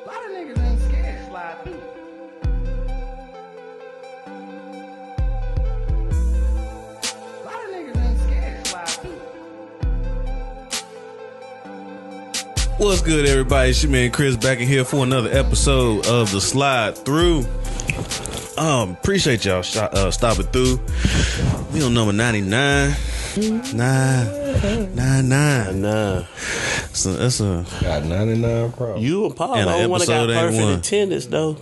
lot of niggas ain't scared to slide through. A lot of niggas ain't scared to slide through. What's good, everybody? It's your man Chris back in here for another episode of the Slide Through. Appreciate y'all stopping through. We on number 99. Nah. So that's a got 99 problems. You and Paul, And the an only one that got episode ain't perfect one. attendance, though.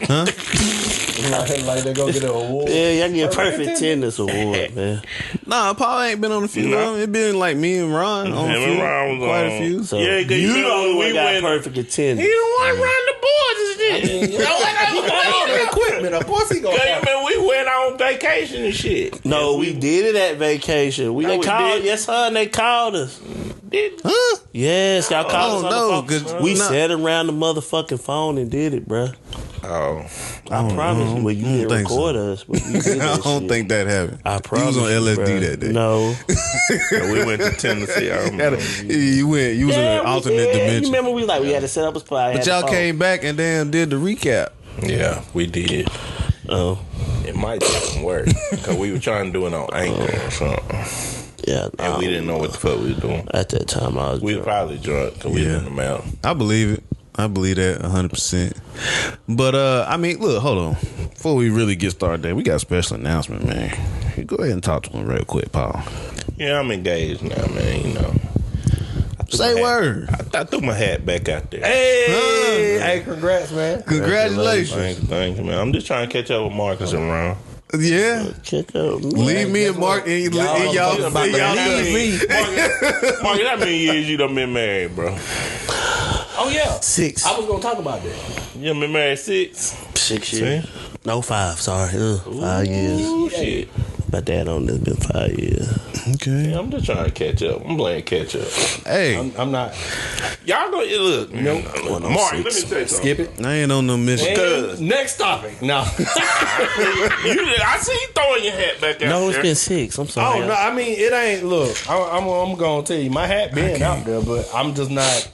huh? like they go get an award. Yeah, y'all get perfect attendance award, man. Nah, Paul ain't been on a few. No. It been like me and Ron on a Him few, and Ron was quite on. a few. So Yeah, 'cause you you the know only one we got went- perfect attendance. He the one run the boards and shit. Equipment, of course he gonna have. Man, we went on vacation and shit. No, we did it at vacation. No, They we called, did. yes, sir, and they called us. Huh? Yes, y'all called us on no, the phone. 'cause We nah. sat around the motherfucking phone and did it, bruh. Oh, I promise you. Well, you didn't think so. record us, but we did I that don't shit. think that happened. I You promise was on you, LSD bruh. that day. No. we went to Tennessee. I remember. You went. You was in an we alternate did. You dimension. remember we had to set up a spot. But y'all came back and then did the recap. Yeah, we did. Oh. It might didn't work because we were trying to do it on Anchor or something, Yeah. and we didn't know what the fuck we was doing. At that time, I was We were probably drunk because we Yeah. was in the mountain. I believe it. I believe that 100%. But I mean, look, hold on. Before we really get started, there, we got a special announcement, man. Go ahead and talk to him real quick, Paul. Yeah, I'm engaged now, man. You know. Say word. I threw my hat back out there. Hey, hey, congrats, man. Congratulations. Thank you, man. I'm just trying to catch up with Marcus and Ron. Yeah. check out. Leave me and Mark in y'all. About in y'all leave leave. me. Marcus, how many years you done been married, bro? Oh yeah, 6. I was gonna talk about that. You done been married 6? 6 years. No, 5. Sorry, 5 years. Ooh, shit. My dad on this been 5 years. Okay. Yeah, I'm just trying to catch up. I'm playing catch up. Hey, I'm not. Y'all go look. Nope. Mark, let me tell you something. Skip it. I ain't on no mission. Cuz. Next topic. No. I see you throwing your hat back out No, there. it's been 6. I'm Oh sorry. no, I mean it ain't. Look, I'm gonna tell you, my hat been out there, but I'm just not.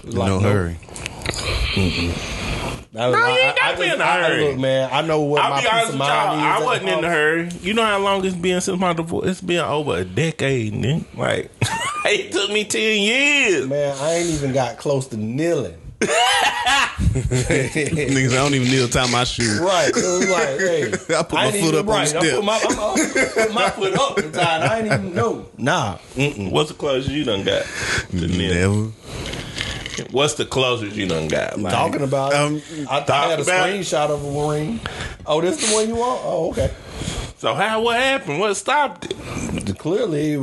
No hurry. No, you ain't got to be in a hurry. Look, man, I know what I'll my be honest peace with of y'all. mind is. I wasn't in a hurry. You know how long it's been since my divorce? It's been over a decade, nigga. Like, it took me 10 years. Man, I ain't even got close to kneeling. Niggas, I don't even kneel tie my shoe. Right. It was like, hey, I put my ain't foot even up on the right. step. I put my foot up the time. I ain't even know. Nah. What's the closest you done got? To kneel? Never. What's the closest you done got? Like, Talking about it. I had a about it. screenshot of a ring. Oh, this the one you want? Oh, okay. so what happened? What stopped it? Clearly,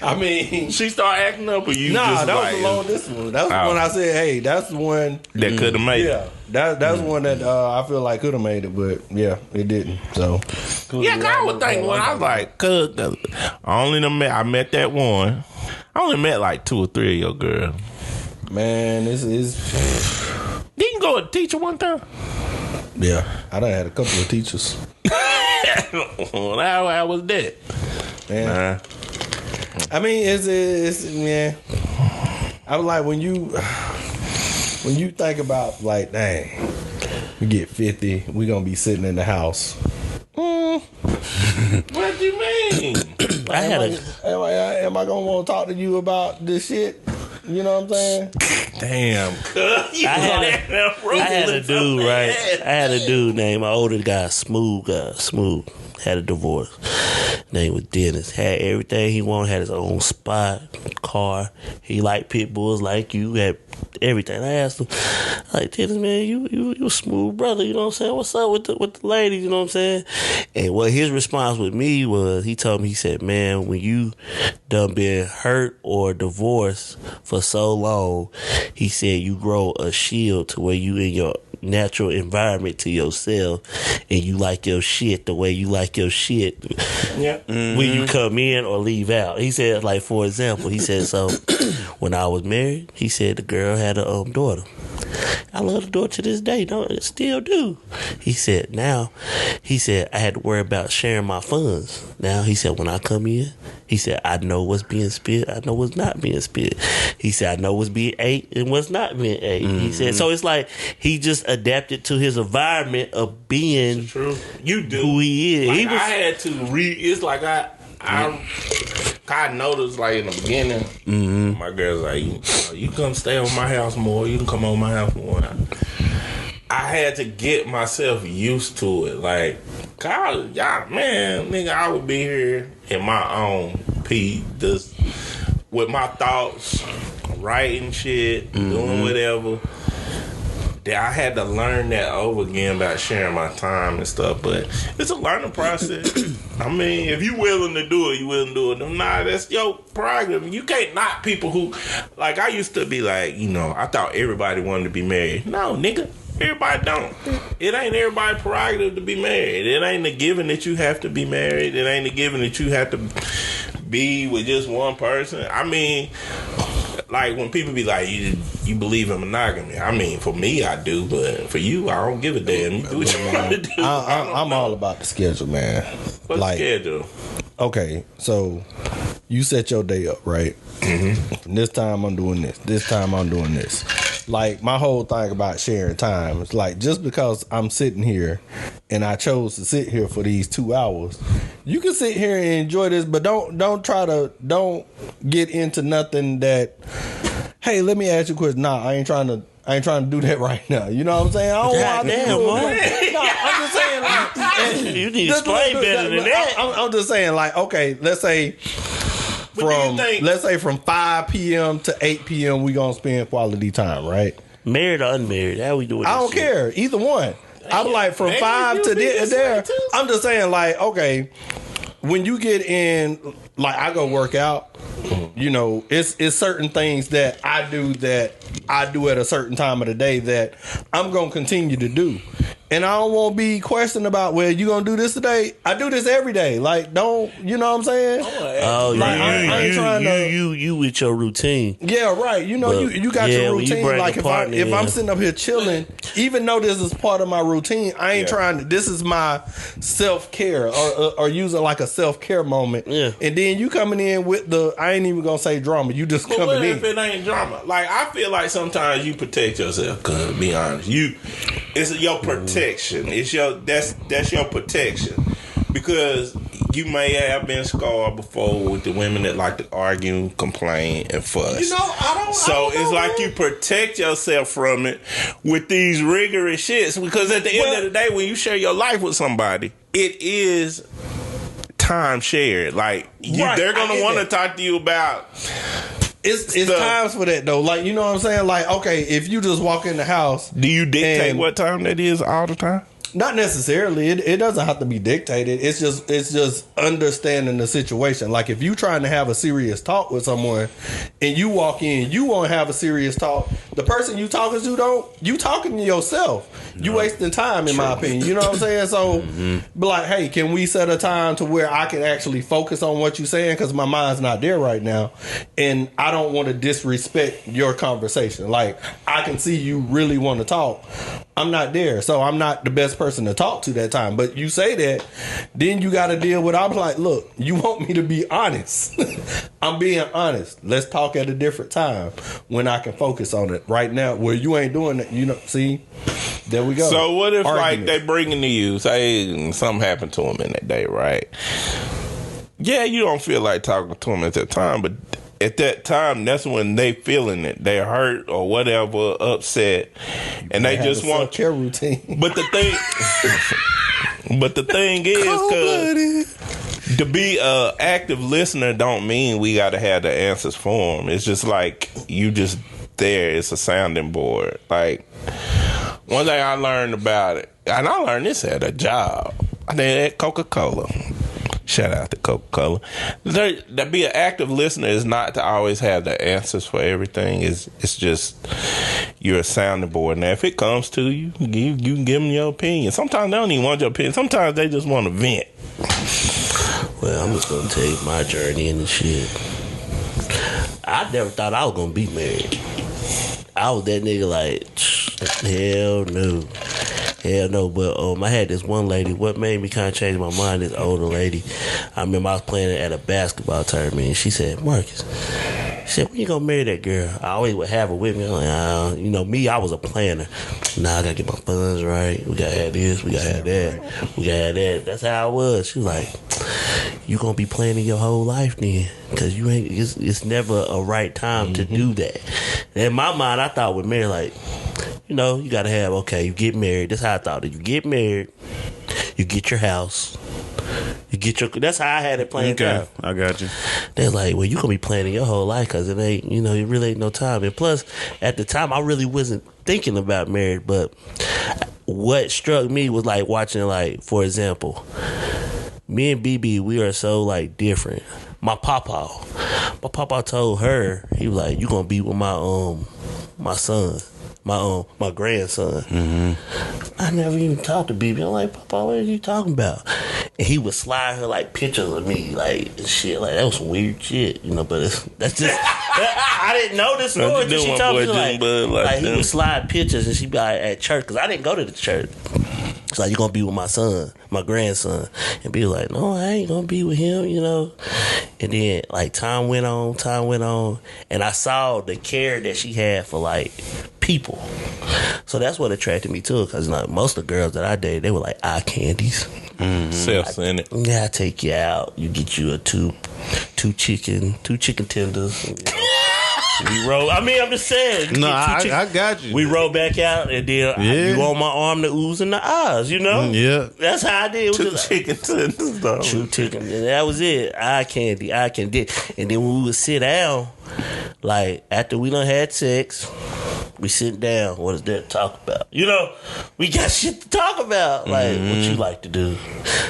I mean, She started acting up, or you nah, just that like, was the long distance one. That was the Oh. one I said, hey, that's the one. that could have made Yeah, it. that's one that I feel like could have made it, but yeah, it didn't. So Yeah, 'cause I would think when I was like, cause I met that one. I only met like 2 or 3 of your girls. man, this is Didn't you go with a teacher one time? yeah. I done had a couple of teachers. Well, how was that? Man, I mean, it's yeah. I was like when you think about like, dang, we get 50, we gonna be sitting in the house. What do you mean? Am I gonna want to talk to you about this shit? You know what I'm saying? Damn. I had a dude, right? I had a dude named my older guy, Smooth. Had a divorce. Name was Dennis. Had everything he wanted. Had his own spot, car. He liked pit bulls like you. Had everything. I asked him, like, Dennis, man, you a smooth brother. You know what I'm saying? What's up with the ladies? You know what I'm saying? And what his response with me was, he told me, he said, man, when you done been hurt or divorced for so long, he said you grow a shield to where you in your natural environment to yourself, and you like your shit the way you like your shit. Yeah. When you come in or leave out. He said, like, for example, he said, so when I was married, he said the girl had a daughter. I love the door to this day. No, it still do. He said, now, he said, I had to worry about sharing my funds. Now, he said, when I come in, he said, I know what's being spit. I know what's not being spit. He said, I know what's being ate and what's not being ate. He said, so it's like he just adapted to his environment of being You do. who he is. Like, He was, I had to read. It's like I noticed like in the beginning, my girl's like, you come stay on my house more. You can come on my house more. I had to get myself used to it. Like, God, y'all, man, nigga, I would be here in my own just with my thoughts, writing shit, doing whatever. I had to learn that over again about sharing my time and stuff, but it's a learning process. I mean, if you willing to do it, you willing to do it. Nah, that's your prerogative. You can't knock people who, like, I used to be like, I thought everybody wanted to be married. No, nigga, everybody don't. It ain't everybody's prerogative to be married. It ain't a given that you have to be married. It ain't a given that you have to be with just one person. I mean, like when people be like, you believe in monogamy. I mean, for me, I do, but for you, I don't give a damn. You do what you want to do. I'm all about the schedule, man. What's the schedule? Okay, so you set your day up, right? This time I'm doing this. This time I'm doing this. Like, my whole thing about sharing time is like, just because I'm sitting here and I chose to sit here for these 2 hours, you can sit here and enjoy this, but don't get into nothing that, hey, let me ask you a question. Nah, I ain't trying to do that right now. You know what I'm saying? I don't want to do it. No, I'm just saying, like, you need to explain better than that. I'm just saying, like, okay, let's say from 5 p.m. to 8 p.m. we gonna spend quality time, right? Married or unmarried? How we doing? I don't care, either one. I'm like from 5 to there. I'm just saying, like, okay, when you get in, like, I go work out. It's certain things that I do at a certain time of the day that I'm gonna continue to do. And I don't want to be questioned about, well, you gonna do this today? I do this every day. Like, don't, you know what I'm saying? Oh, like, I ain't trying to. You with your routine. Yeah, right. You got your routine. Like, if I'm sitting up here chilling, even though this is part of my routine, I ain't trying to. This is my self care or using like a self care moment. Yeah. And then you coming in with I ain't even gonna say drama. You just coming what in. If it ain't drama? Like, I feel like sometimes you protect yourself. Cause to be honest, it's your protection. It's that's your protection, because you may have been scarred before with the women that like to argue, complain, and fuss. It's like you protect yourself from it with these rigorous shits. Because at the end of the day, when you share your life with somebody, it is time shared. Like, they're gonna want to talk to you about. It's times for that though. Like, you know what I'm saying? Like, okay, if you just walk in the house, do you dictate what time that is all the time? Not necessarily. It doesn't have to be dictated. It's just understanding the situation. Like, if you trying to have a serious talk with someone and you walk in, you won't have a serious talk. The person you talking to you talking to yourself. You wasting time, in my opinion. You know what I'm saying? So, be like, hey, can we set a time to where I can actually focus on what you're saying? Because my mind's not there right now. And I don't want to disrespect your conversation. Like, I can see you really want to talk. I'm not there. So I'm not the best person to talk to that time. But you say that, then you got to deal with, I'm like, look, you want me to be honest. I'm being honest. Let's talk at a different time when I can focus on it. Right now, where you ain't doing that, see, there we go. So what if like they bringing to you, say something happened to them in that day, right? Yeah, you don't feel like talking to them at that time, but at that time, that's when they feeling it. They're hurt or whatever, upset, and they just want care routine. But the thing is, cause to be a active listener don't mean we got to have the answers for them. It's just like you just there. It's a sounding board. Like, one thing I learned about it, and I learned this at a job. I did at Coca-Cola. Shout out to Coca-Cola. To be an active listener is not to always have the answers for everything. It's just you're a sounding board. Now, if it comes to you, you can give them your opinion. Sometimes they don't even want your opinion. Sometimes they just want to vent. Well, I'm just gonna tell you my journey in the shit. I never thought I was gonna be married. I was that nigga like, Hell no. Hell no. But I had this one lady. What made me kind of change my mind, this older lady. I remember I was playing at a basketball tournament, and she said, Marcus, she said, when you gonna marry that girl? I always would have her with me. I'm like, you know, me, I was a planner. Nah, I gotta get my funds right. We gotta have this. We gotta have that. We gotta have that. That's how I was. She was like, you gonna be planning your whole life then, because you ain't. It's never a right time to do that. And in my mind, I thought with marriage, like, you know, you gotta have. Okay, you get married. That's how I thought. You get married, you get your house. You get your. That's how I had it planned out. I got you. They're like, well, you gonna be planning your whole life because it ain't, you know, it really ain't no time. And plus, at the time, I really wasn't thinking about marriage. But what struck me was like watching, like, for example, me and BB, we are so like different. My papa told her, he was like, you gonna be with my son. My grandson. Mm-hmm. I never even talked to BB. I'm like, Papa, what are you talking about? And he would slide her like pictures of me, like shit. Like that was some weird shit, you know. But that's just I didn't know this story until she told me. Like he would slide pictures, and she'd be like, at church, because I didn't go to the church. It's like, you gonna be with my son, my grandson, and be like, no, I ain't gonna be with him, you know. And then like time went on, and I saw the care that she had for like people. So that's what attracted me to her, because like most of the girls that I dated, they were like eye candies. Mm-hmm. Self-centered. Yeah, I take you out. You get you a two chicken tenders. You know. We roll. I mean, I'm just saying. No, I got you. We roll back out, and then you on my arm, the oohs and the ahs. You know. Yeah. That's how I did. Two chicken tenders, though. Two chicken, and that was it. Eye candy. And then when we would sit down, like after we done had sex, we sit down. What is there to talk about? You know, we got shit to talk about. Like what you like to do.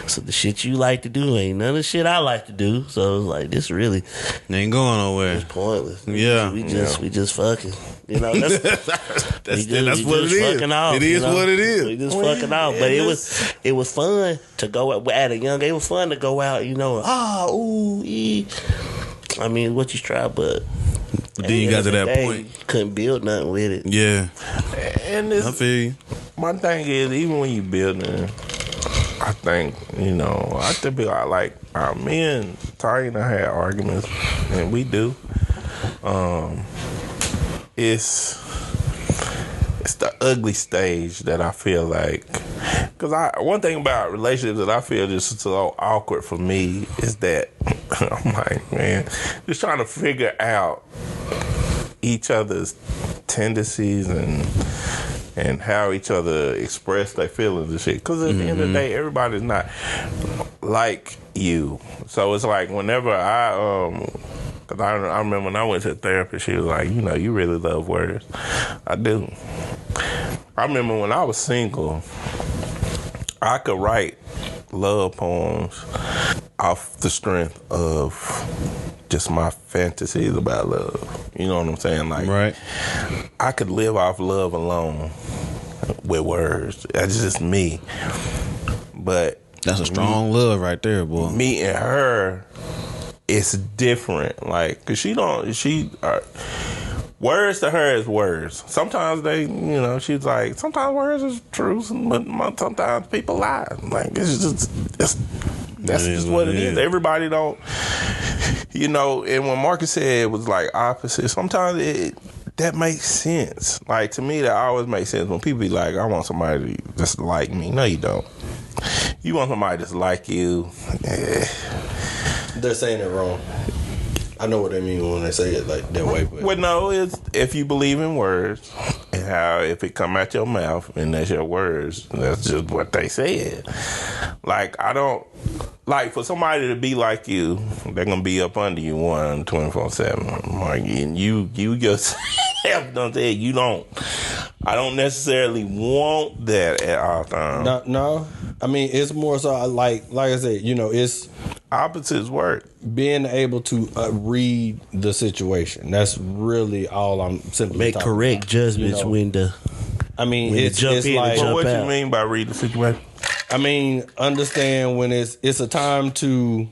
So the shit you like to do ain't none of the shit I like to do. So it's like this really ain't going nowhere. It's pointless. Yeah, we just fucking. You know, that's what it is. Off, it is what it is. We just fucking off. But it was fun to go out at a young age. It was fun to go out. You know, I mean, what you try, but then you got to that point, you couldn't build nothing with it. Yeah, and this, I feel you. My thing is, even when you building, I think, you know, I think like me and Ty and I had arguments, and we do. It's the ugly stage that I feel like, because one thing about relationships that I feel just so awkward for me is that I'm like, man, just trying to figure out each other's tendencies and how each other express their feelings and shit. Because at the end of the day, everybody's not like you. So it's like whenever because I remember when I went to therapy, she was like, you know, you really love words. I do. I remember when I was single, I could write love poems off the strength of just my fantasies about love. You know what I'm saying? Like, right. I could live off love alone with words. That's just me. But that's a strong love right there, boy. Me and her, it's different. Like, cause words to her is words. Sometimes they, you know, she's like, sometimes words is truth, but sometimes people lie. Like, it's just, that's just what it is. Everybody don't, you know, and when Marcus said it was like opposite, sometimes that makes sense. Like, to me, that always makes sense. When people be like, I want somebody to just like me. No, you don't. You want somebody just like you. They're saying it wrong. I know what they mean when they say it like that way. But. Well, no, it's if you believe in words and how if it come out your mouth and that's your words, that's just what they said. Like, I don't like for somebody to be like you, they're gonna be up under you 24/7. Like, and you yourself don't say you don't. I don't necessarily want that at all times. No. I mean, it's more so like I said, you know, it's opposites work. Being able to read the situation. That's really all I'm simply make talking correct about. judgments, you know? when it's like. But what you mean by read the situation? I mean, understand when it's a time to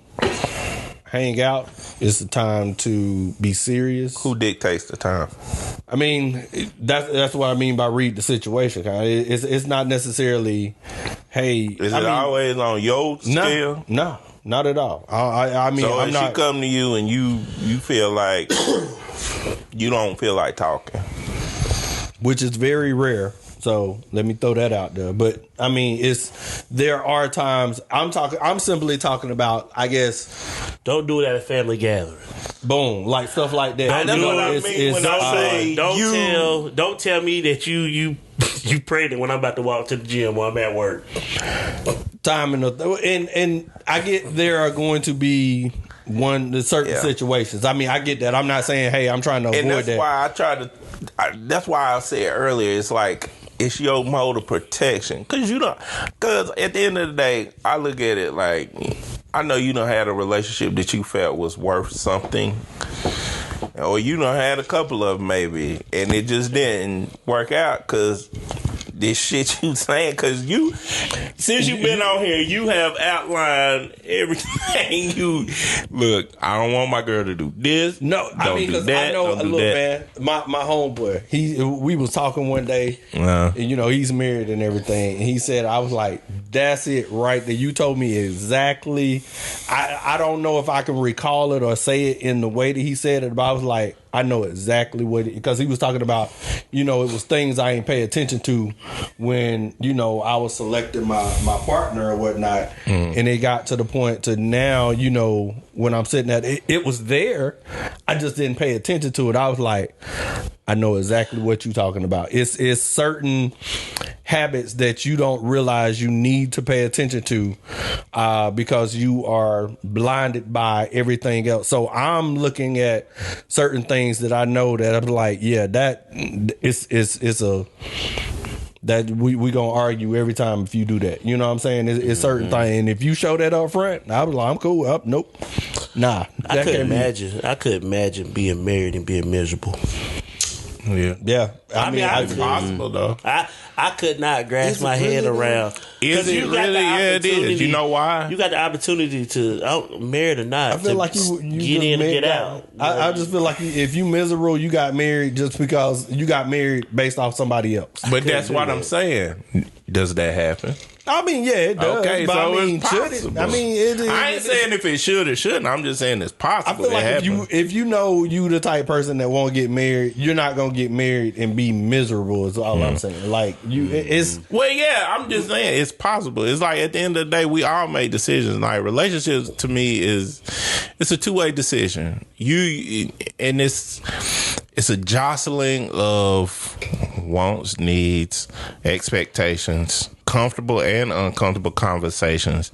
hang out. It's the time to be serious. Who dictates the time? I mean, that's what I mean by read the situation. It's not necessarily, hey. Is it always on your scale? No, not at all. I mean, so I'm if not. she come to you and you feel like you don't feel like talking, which is very rare. So let me throw that out there. But I mean, there are times I'm simply talking about, I guess. Don't do it at a family gathering. Boom, like stuff like that. That's what I mean when I say don't tell me that you pregnant when I'm about to walk to the gym while I'm at work. Time and I get there are going to be certain situations. I mean, I get that. I'm not saying, hey, I'm trying to avoid that. And that's why I said earlier, it's like, it's your mode of protection. Because at the end of the day, I look at it like, I know you done had a relationship that you felt was worth something. Or you done had a couple of them maybe. And it just didn't work out because this shit you saying. Because since you've been on here, you have outlined everything you... Look, I don't want my girl to do this. No, I mean, because I know, look, man, my homeboy, we was talking one day, and he's married and everything, and he said, I was like, that's it right there. You told me exactly. I don't know if I can recall it or say it in the way that he said it, but I was like, I know exactly because he was talking about, it was things I ain't pay attention to when, I was selecting my partner or whatnot. And it got to the point to now, when I'm sitting at it was there. I just didn't pay attention to it. I was like, I know exactly what you're talking about. It's certain habits that you don't realize you need to pay attention to because you are blinded by everything else. So I'm looking at certain things that I know that I'm like, yeah, that it's a that we gonna argue every time if you do that. You know what I'm saying? It's certain thing, and if you show that up front, I was like, I'm cool. Nope, nah. I could imagine being married and being miserable. Yeah. I mean, it's possible though. I could not grasp my head around. Is it really? Yeah, it is. You know why? You got the opportunity to, married or not, I feel like you get in and get out. I just feel like if you miserable, you got married just because you got married based off somebody else. But that's what I'm saying. Does that happen? I mean, yeah, it does. Okay, but so I mean, it's should possible. it? I mean, I ain't saying if it should or shouldn't. I'm just saying it's possible. I feel like if you know you the type of person that won't get married, you're not gonna get married and be miserable. Is all I'm saying. Like it's. Well, yeah, I'm just saying it's possible. It's like at the end of the day, we all make decisions. Like relationships to me it's a two-way decision. It's a jostling of wants, needs, expectations, comfortable and uncomfortable conversations.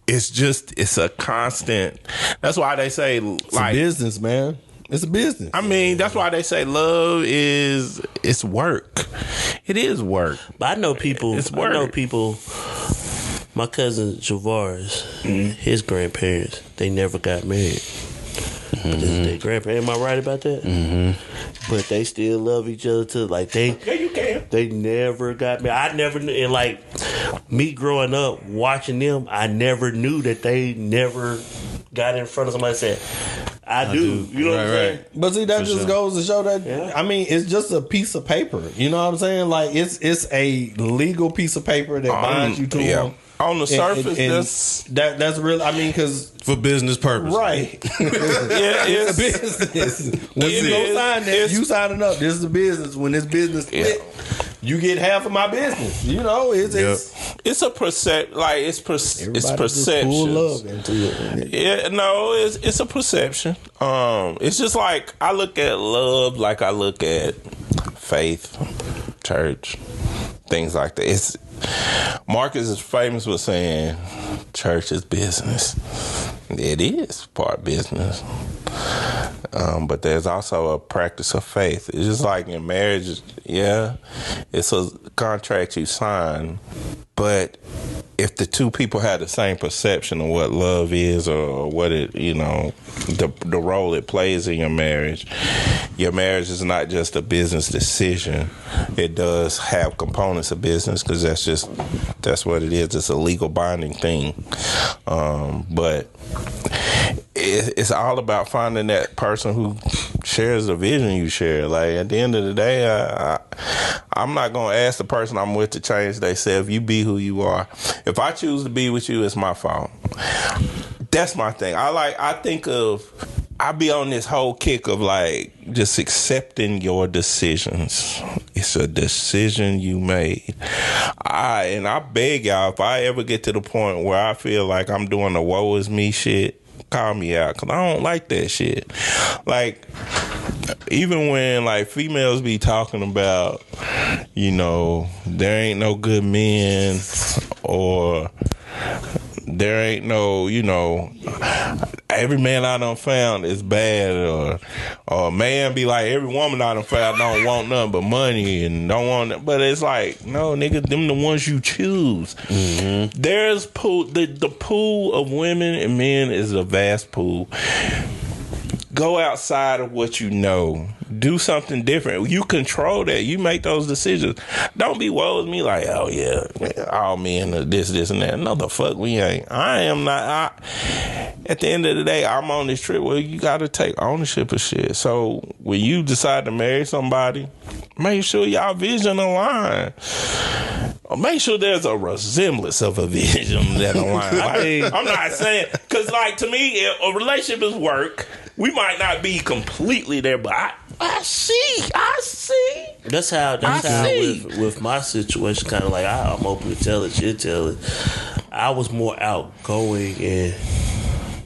It's a constant. That's why they say It's a business, man. It's a business. I mean, that's why they say love it's work. It is work. But I know people. It's work. I know people. My cousin Javars, his grandparents, they never got married. This is their grandparents. Am I right about that? Mm-hmm. But they still love each other too. Like Yeah, you can. They never got married. I never knew. And like me growing up watching them, I never knew that they never got in front of somebody and said, I do. You know what I'm saying? But see, that just goes to show that, Yeah. I mean, it's just a piece of paper. You know what I'm saying? Like, it's a legal piece of paper that binds you to them. On the surface, that's real. I mean, because for business purposes. right, it's a business. When you go sign that, you signing up. This is a business. When this business split, you get half of my business. You know, it's a perception. Like it's perception. Pull love into it. Yeah, no, it's a perception. It's just like I look at love, like I look at faith, church, things like that. Marcus is famous for saying church is business. It is part business. But there's also a practice of faith. It's just like in marriage, it's a contract you sign, but if the two people have the same perception of what love is or what it, the role it plays in your marriage is not just a business decision. It does have components of business because that's what it is. It's a legal binding thing. But it's all about finding that person who shares the vision you share. Like at the end of the day, I'm not gonna ask the person I'm with to change themselves. You be who you are. If I choose to be with you, it's my fault. That's my thing. I be on this whole kick of like just accepting your decisions. It's a decision you made. I beg y'all, if I ever get to the point where I feel like I'm doing the woe is me shit, call me out, because I don't like that shit. Like, even when like females be talking about, you know, there ain't no good men, or there ain't no, you know, every man I done found is bad, or a man be like, every woman I done found don't want nothing but money and don't want it. But it's like, no, nigga, them the ones you choose. Mm-hmm. There's the pool of women and men is a vast pool. Go outside of what you know. Do something different. You control that. You make those decisions. Don't be woe with me like, oh yeah, all men are this, and that. No, the fuck we ain't. I am not. At the end of the day, I'm on this trip where you got to take ownership of shit. So when you decide to marry somebody, make sure y'all vision align. Make sure there's a resemblance of a vision that aligns. Like, I'm not saying, because like to me, a relationship is work. We might not be completely there, but I see. That's how with my situation, kind of like I'm open to tell it, she'll tell it. I was more outgoing and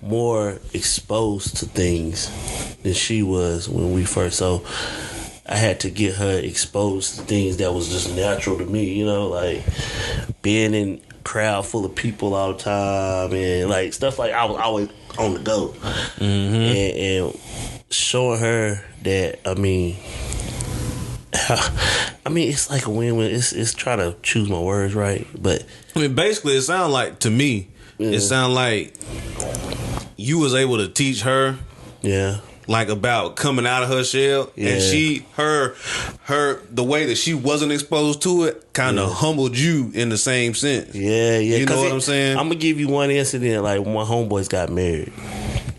more exposed to things than she was when we first. So I had to get her exposed to things that was just natural to me, you know, like being in a crowd full of people all the time and like stuff like I was always on the go. Mm-hmm. And showing her that, I mean, it's like a win-win. It's trying to choose my words right, but I mean, basically, it sounds like to me, it sounds like you was able to teach her, like about coming out of her shell, and the way that she wasn't exposed to it kind of humbled you in the same sense. You know what I'm saying? I'm gonna give you one incident. Like when my homeboys got married,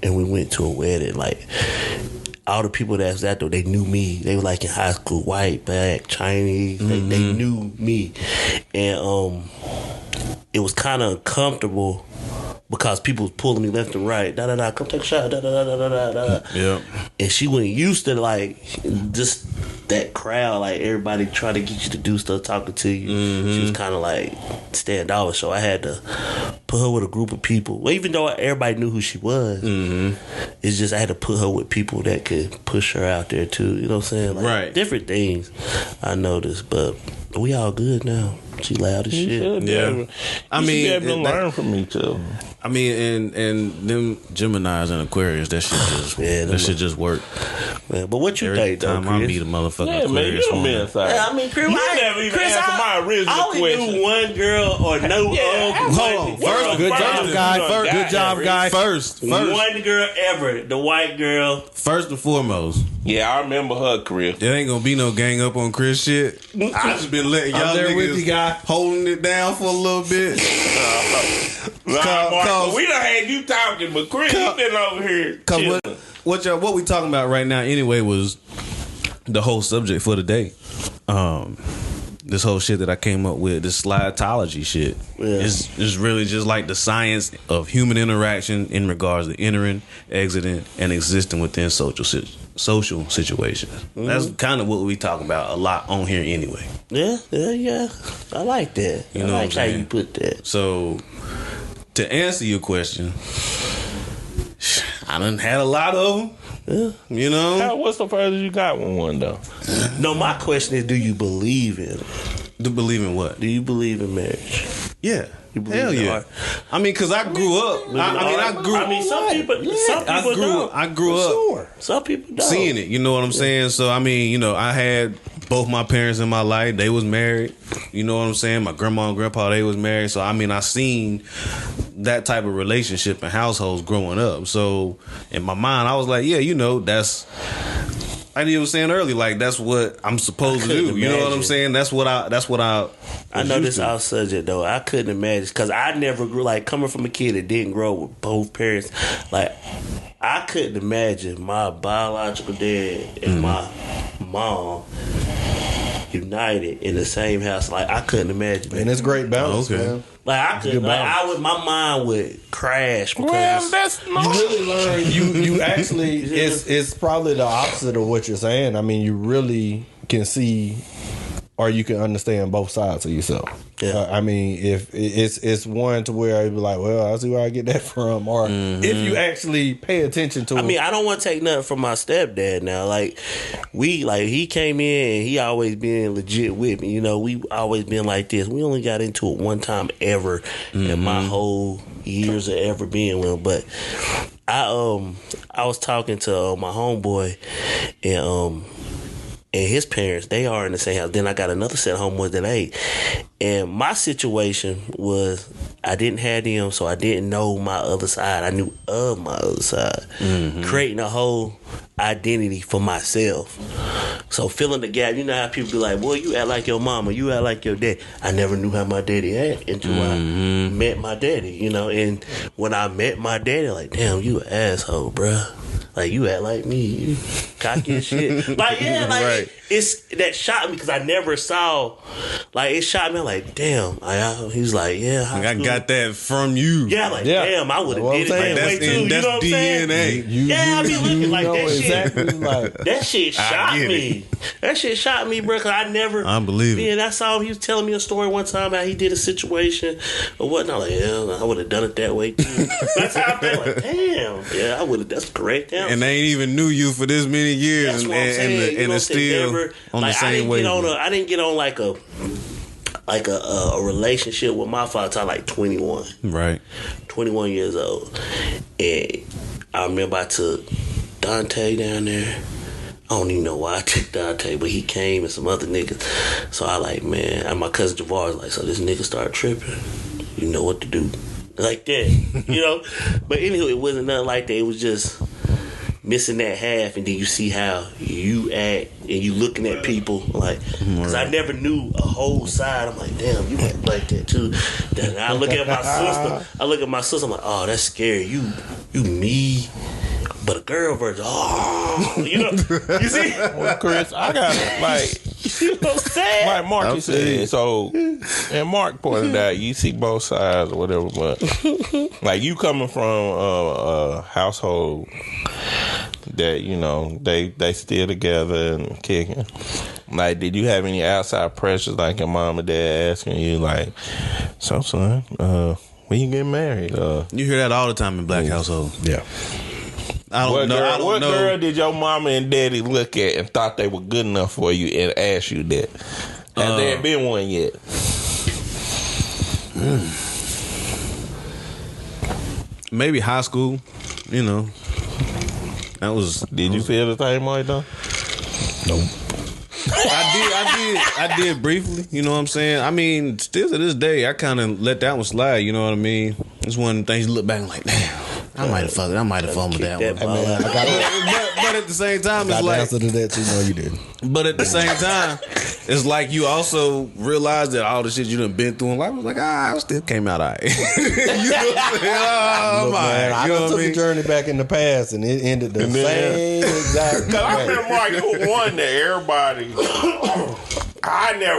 and we went to a wedding, like. All the people that was out there, they knew me. They were like in high school, white, black, Chinese. Mm-hmm. They knew me. And it was kind of uncomfortable because people was pulling me left and right. Da-da-da, come take a shot. Da-da-da-da-da-da. Yeah. And she wasn't used to like just that crowd, like everybody trying to get you to do stuff, talking to you. Mm-hmm. She was kind of like standoffish. So I had to put her with a group of people. Well, even though everybody knew who she was, it's just I had to put her with people that could push her out there too. You know what I'm saying? Like, right. Different things I noticed, but we all good now. She loud as shit. Yeah. I mean, be able to learn from me too. I mean, and them Geminis and Aquarius, that shit just work. Man, but what you think, though, Chris? I meet a motherfucking Aquarius. Man, you don't be inside. Yeah, I mean, Chris, you never even answered my original question. I only knew one girl or no Hold on. First, good job, guy. Good job, guy. First. One girl ever, the white girl. First and foremost. Yeah, I remember her, Chris. There ain't gonna be no gang up on Chris shit. I just been letting y'all niggas with you, guy. Holding it down for a little bit. Marco, we done had you talking, but Chris, you been over here chilling. What we talking about right now anyway was the whole subject for the day. This whole shit that I came up with, this Slidetology shit, is really just like the science of human interaction in regards to entering, exiting, and existing within social situations. Mm-hmm. That's kind of what we talk about a lot on here anyway. Yeah. I like that. You know I like how you put that. So, to answer your question, I done had a lot of them. Yeah. You know? What's the furthest you got with one, though? No, my question is, do you believe in it? Do believe in what? Do you believe in marriage? Yeah. You believe Hell in yeah. art? I mean, because I grew up. Some people don't. I grew up. Sure. Some people don't. Seeing it, you know what I'm saying? So, I mean, you know, I had both my parents in my life. They was married. You know what I'm saying? My grandma and grandpa, they was married. So, I mean, I seen that type of relationship in households growing up. So, in my mind, I was like, yeah, you know, that's like you was saying earlier, like that's what I'm supposed to do. You know what I'm saying? That's what I I know this off subject though. I couldn't imagine because I never grew like coming from a kid that didn't grow up with both parents. Like I couldn't imagine my biological dad and my mom united in the same house. Like I couldn't imagine. And it's great balance, man. Like I could, like my mind would crash because that's not. You really learn. You actually, it's probably the opposite of what you're saying. I mean, you really can see, or you can understand both sides of yourself. Yeah. I mean, if it's one to where you'd be like, well, I see where I get that from, or if you actually pay attention to. I mean, I don't want to take nothing from my stepdad now. Like he came in and he always been legit with me. You know, we always been like this. We only got into it one time ever in my whole years of ever being with him. But I was talking to my homeboy and his parents, they are in the same house. Then I got another set of homeboys that ain't. And my situation was I didn't have them, so I didn't know my other side. I knew of my other side. Creating a whole identity for myself. So filling the gap. You know how people be like, boy, you act like your mama, you act like your dad. I never knew how my daddy acted until I met my daddy, you know. And when I met my daddy, like, damn, you an asshole, bruh. Like, you act like me. You cocky as shit. Like, yeah, like, right. It's that shot me because I never saw, like, it shot me. I'm like, damn. He's like, yeah. I got that from you. Yeah, like, damn, I would have did it that way too. You know what I'm saying? DNA. I be looking like that shit. Exactly like, That shit shot me. That shit shot me, bro, because I never. Unbelievable. And I saw him, he was telling me a story one time how he did a situation or whatnot. Like, yeah, I would have done it that way too. That's how I felt. Like, damn, yeah, I would have. That's correct. Damn. And they ain't even knew you for this many years, That's what I'm saying. and it's still on the same way. I didn't get on like a relationship with my father until like 21. Right. 21 years old. And I remember I took Dante down there. I don't even know why I took Dante, but he came and some other niggas. So I like, man, and my cousin Javar was like, so this nigga started tripping. You know what to do. Like that. You know? But anyway, it wasn't nothing like that. It was just missing that half, and then you see how you act, and you looking at people like, because I never knew a whole side. I'm like, damn, you act like that too. Then I look at my sister. I'm like, oh, that's scary. You me, but a girl version. Oh, you know, you see? Well, Chris, I got it. Like, you know what I'm saying? like Mark said. So, and Mark pointed out, you see both sides or whatever, but like you coming from a household that, you know, they still together and kicking. Like, did you have any outside pressures, like your mom and dad asking you, like, so son, when you get married? You hear that all the time in black households. yeah. I don't know. What girl did your mama and daddy look at and thought they were good enough for you and asked you that? Has there been one yet? Maybe high school, you know. That was. Did you feel the same way though? Nope. I did briefly. You know what I'm saying? I mean, still to this day, I kind of let that one slide. You know what I mean? It's one of the things you look back and like, damn, I might have fumbled that one. Hey, man, I got But at the same time, it's the like. answer to that too. No, you didn't. But at the same time, it's like you also realize that all the shit you done been through in life was like, I still came out all right. You know what I'm saying? Oh, Look, man, I you know what took I mean? a journey back in the past, and it ended the same exact Cause I way. remember Mark, you were one that everybody.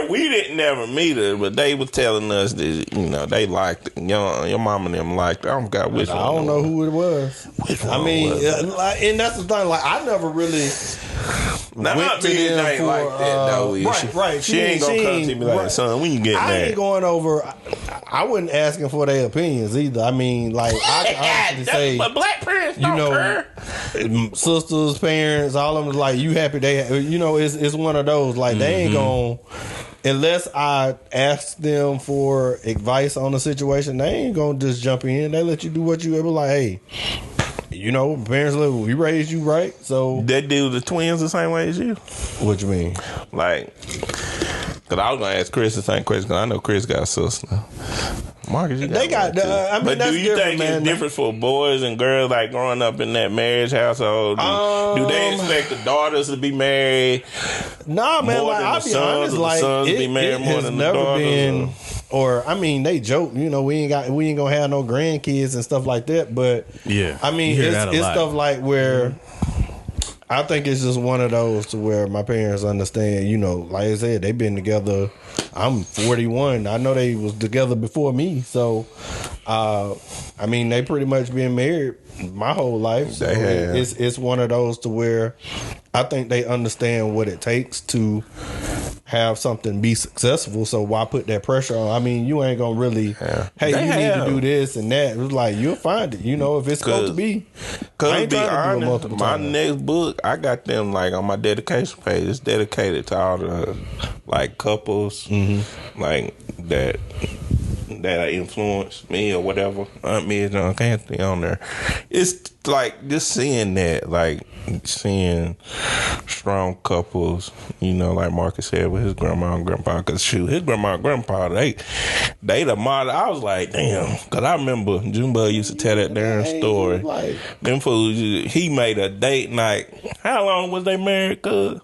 We didn't never meet her, but they was telling us that, you know, they liked it. Your mom and them liked it. I forgot which one. I don't know who it was. Which one I mean, was it? and that's the thing. Like, I never really Now, went my to bitch them ain't for, like that though. right. She ain't gonna come to me like, right. son, when you get I married. ain't going over. I wasn't asking for their opinions either. I mean, like, I can honestly say, But black parents don't care. sisters, parents, all of them, like, you happy they, you know, it's one of those, like, they ain't gonna, unless I ask them for advice on the situation, they ain't gonna just jump in. They let you do what you ever like. Hey, you know, parents we raised you right, so That dude, the twins, the same way as you. what you mean? Like, cause I was gonna ask Chris the same question. Cause I know Chris got a sister. Marcus, you They got one, too. I mean, but that's do you different, think man. it's different for boys and girls, like growing up in that marriage household? Do they expect the daughters to be married? Nah, man. more Like than I'll the be sons, honest, or the like sons be married it more has than the never daughters, been. Or I mean, they joke, we ain't gonna have no grandkids and stuff like that. But Yeah, I mean, you hear that a it's lot. stuff like where I think it's just one of those to where my parents understand. Like I said, they've been together. I'm 41. I know they was together before me, so I mean, they pretty much been married my whole life. So They have. it's one of those to where I think they understand what it takes to have something be successful. So why put that pressure on? I mean, you ain't gonna really, hey, They you need have. to do this and that. It's like you'll find it. If it's supposed to be. Cause I to ain't be trying to do it honest, multiple my times. next book, I got them like on my dedication page. It's dedicated to all the like couples, like that influenced me or whatever. Aunt Midge and Uncle Anthony on there. It's like just seeing that, like seeing strong couples. Like Marcus said with his grandma and grandpa. Cause shoot, his grandma and grandpa, they the model. I was like, damn. Cause I remember Junebug used to tell that damn story. Like, Them fools, he made a date night. How long was they married? Cause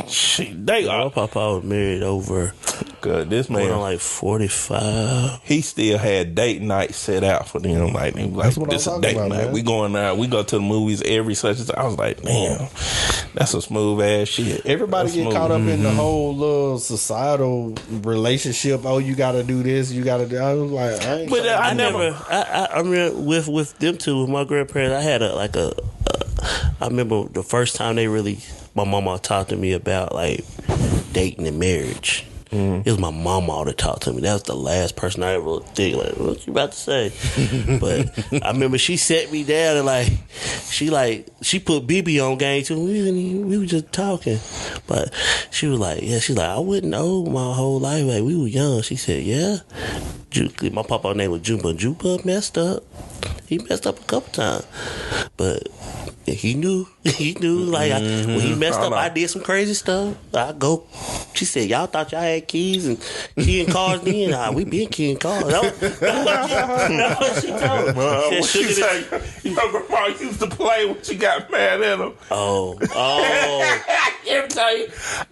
shit, they My papa was married over. Cause this Going man, on like 45. he still had date night set out for them. Like, he was like, That's what I'm this is talking date about, night. man. We going out. We go to the movies every such and such. I was like, damn, that's a smooth ass shit. everybody That's get smooth. caught up in the whole little societal relationship. Oh, you got to do this. You got to do. I was like, I ain't. But trying to I do never. I mean, with them two, with my grandparents, I had I remember the first time my mama talked to me about like dating and marriage. It was my mama that talked to me. That was the last person I ever think like, what you about to say? But I remember she sat me down and she put BB on game too. We were just talking, but she was like, I wouldn't know my whole life. Like we were young. She said, yeah. My papa's name was Juba. Juba messed up. He messed up a couple times, but he knew. Like when he messed up, I did some crazy stuff. I go. She said, "Y'all thought y'all had keys and key and cars then? We been key and cars." That's what she told me. What she say? Your grandma used to play when she got mad at him. Oh. Every time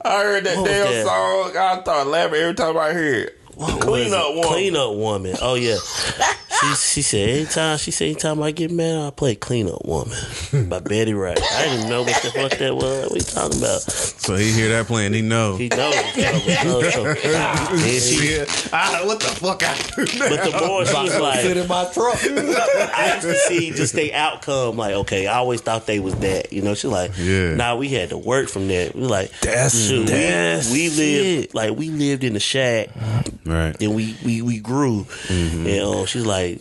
I heard that What was damn that? song, I started laughing every time I heard it. Clean up woman. Clean up woman. Oh yeah. She said anytime I get mad, I play Clean Up Woman by Betty Wright. I didn't even know what the fuck that was. What you talking about? So he hear that playing, he know. He knows. What the fuck I do now? But the more she was Sit like, in my truck. I used to see just their outcome. Like, okay, I always thought they was that. She's like, Yeah. nah, we had to work from that. We like, That's shoot, we it. lived in the shack. Right. Then we grew. And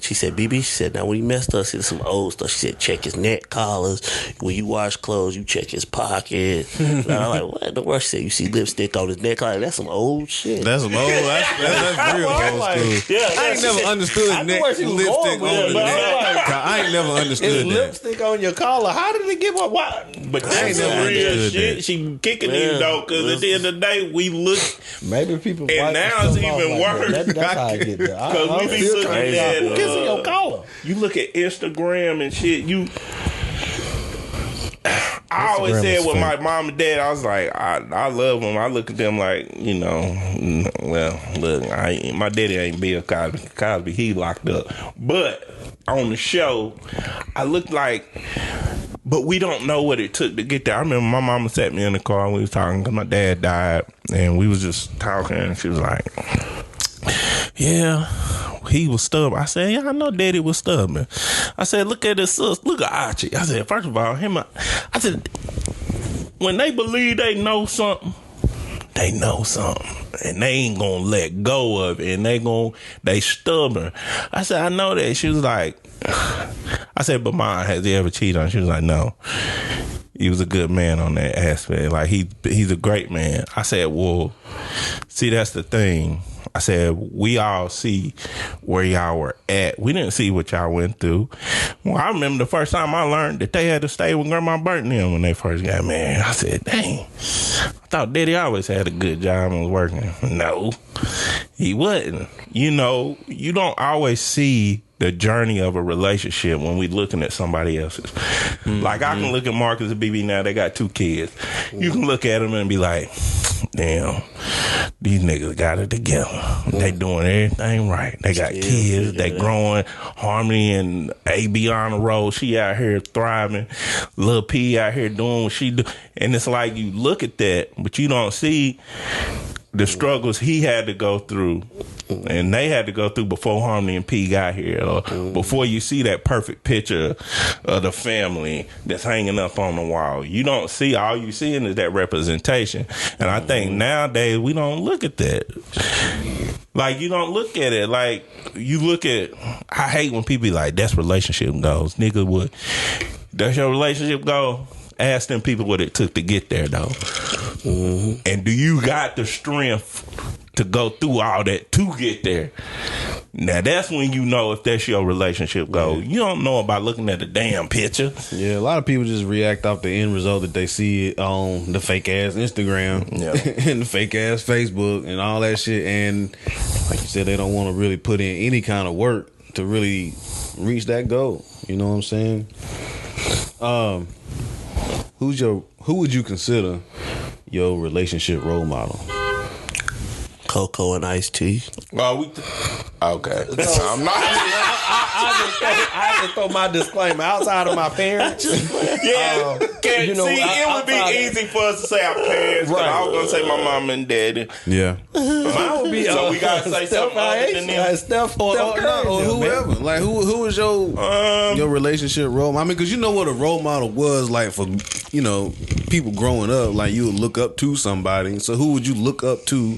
she said, BB, she said, now when he messed up, see some old stuff. She said, check his neck collars. When you wash clothes, you check his pocket. And I'm like, what in the world? She said, you see lipstick on his neck collar. That's some old shit. That's some old. That's real old school. Yeah, I ain't she never said- understood I knew neck where she was lipstick going with on it, the but neck. I'm I ain't never It's understood that. lipstick on your collar. How did it get what? But I that's ain't some never real understood shit. that. She kicking Yeah. you though, because at the end of the day, we look. Maybe people. And wipe now stuff it's off even like worse. that. That's how I get there. Because we I'm be still looking trying to at, figure out who kissing your collar. You look at Instagram and shit. I always Instagram said is with fake. my mom and dad, I was like, I love them. I look at them like, well, look, my daddy ain't Bill Cosby. Cosby, he locked up. But on the show, I looked like, but we don't know what it took to get there. I remember my mama sat me in the car and we was talking because my dad died, and we was just talking, and she was like, yeah, he was stubborn. I said, yeah, I know daddy was stubborn. I said, look at his sister. Look at Archie. I said, first of all, I said, when they believe they know something, they know something. And they ain't gonna let go of it. And they stubborn. I said, I know that. She was like, I said, but mine, has he ever cheated on her? She was like, no. He was a good man on that aspect. Like, he's a great man. I said, well, see, that's the thing. I said, we all see where y'all were at. We didn't see what y'all went through. Well, I remember the first time I learned that they had to stay with Grandma Burton them when they first got married. I said, dang, I thought Daddy always had a good job and was working. No. He wouldn't. You know, you don't always see the journey of a relationship when we looking at somebody else's. Like, I can look at Marcus and BB now, they got 2 kids. You can look at them and be like, damn, these niggas got it together. They doing everything right. They got kids, they growing. Harmony and AB on the road. She out here thriving. Lil P out here doing what she do. And it's like, you look at that, but you don't see the struggles he had to go through and they had to go through before Harmony and P got here, or before you see that perfect picture of the family that's hanging up on the wall. You don't see, all you seeing is that representation. And I think nowadays we don't look at that. Like, you don't look at it like you look at, I hate when people be like, that's relationship goals. Nigga, what? That's your relationship goal? Ask them people what it took to get there, though. And do you got the strength to go through all that to get there? Now, that's when you know if that's your relationship goal. You don't know about looking at the damn picture. Yeah, a lot of people just react off the end result that they see on the fake ass Instagram and the fake ass Facebook and all that shit. And like you said, they don't want to really put in any kind of work to really reach that goal. You know what I'm saying? Who would you consider your relationship role model? Coco and Ice T. Well, okay. I'm not. I just throw my disclaimer outside of my parents. Yeah, you know, it would be easy for us to say our parents. Right. I was gonna say my mom and daddy. Yeah, mine would be. So we gotta say something other than them. Steph or whoever. Like who was your relationship role model? I mean, because you know what a role model was like for people growing up. Like you would look up to somebody. So who would you look up to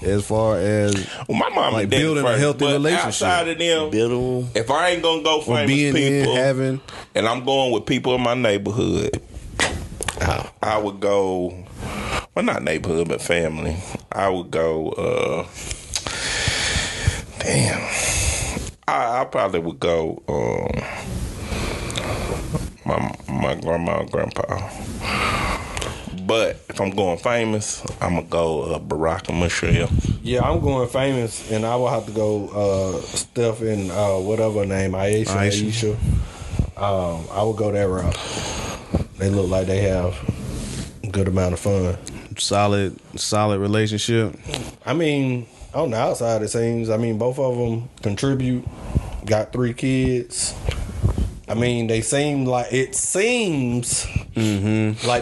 as far as my mom like and daddy building first, a healthy relationship? Outside of them, if I ain't gonna go famous people, and I'm going with people in my neighborhood, I would go. Well, not neighborhood, but family. I would go. I probably would go. My grandma and grandpa. But if I'm going famous, I'm gonna go Barack and Michelle. Yeah, I'm going famous, and I will have to go Steph and whatever her name, Aisha. I would go that route. They look like they have a good amount of fun. Solid relationship. I mean, on the outside, it seems. I mean, both of them contribute. Got 3 kids. I mean, they seem like like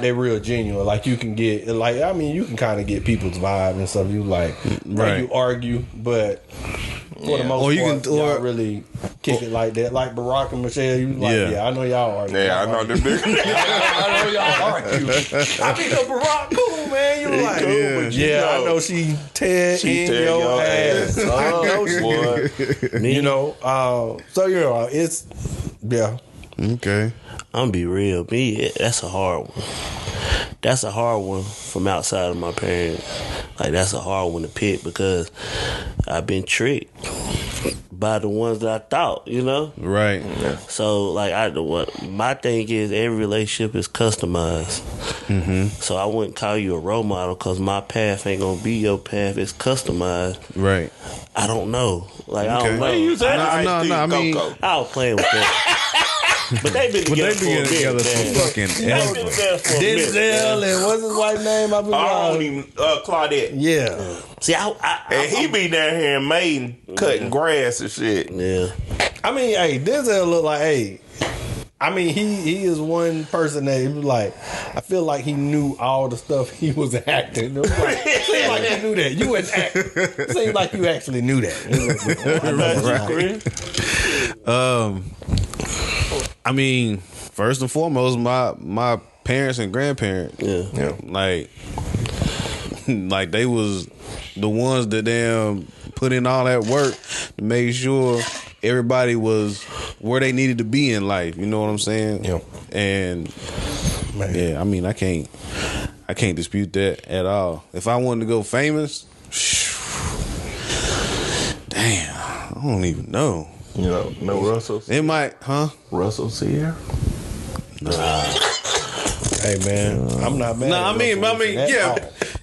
they're real genuine. Like you can get, you can kind of get people's vibe and stuff. You like you argue, but for the most part, y'all really kick it like that. Like Barack and Michelle, you like, I know y'all argue. Yeah, I know them niggas. I know y'all argue. I think Barack cool, man. You like, cool, I know she tear your ass. I know she would. So it's. Yeah. Okay. I'm gonna be real. Me, that's a hard one. That's a hard one from outside of my parents. Like, that's a hard one to pick because I've been tricked by the ones that I thought, Right. Yeah. So, like, my thing is every relationship is customized. So I wouldn't call you a role model because my path ain't gonna be your path. It's customized. Right. I don't know. Like, I don't know. I mean, I was playing with that. But they've been together for fucking ever. Denzel and what's his wife's name? I don't even Claudette. Yeah. See, and he be down here in Maine cutting grass and shit. Yeah. I mean, Denzel look like, I mean, he is one person that he was like, I feel like he knew all the stuff he was acting. It was like, seemed like you knew that. You was acting. Seemed like you actually knew that. I mean, first and foremost, my parents and grandparents, like they was the ones that damn put in all that work to make sure everybody was where they needed to be in life. You know what I'm saying? Yeah. And I mean, I can't dispute that at all. If I wanted to go famous, damn, I don't even know. No Russell. It might, Russell Sierra. Hey man, I'm not mad. No, I mean,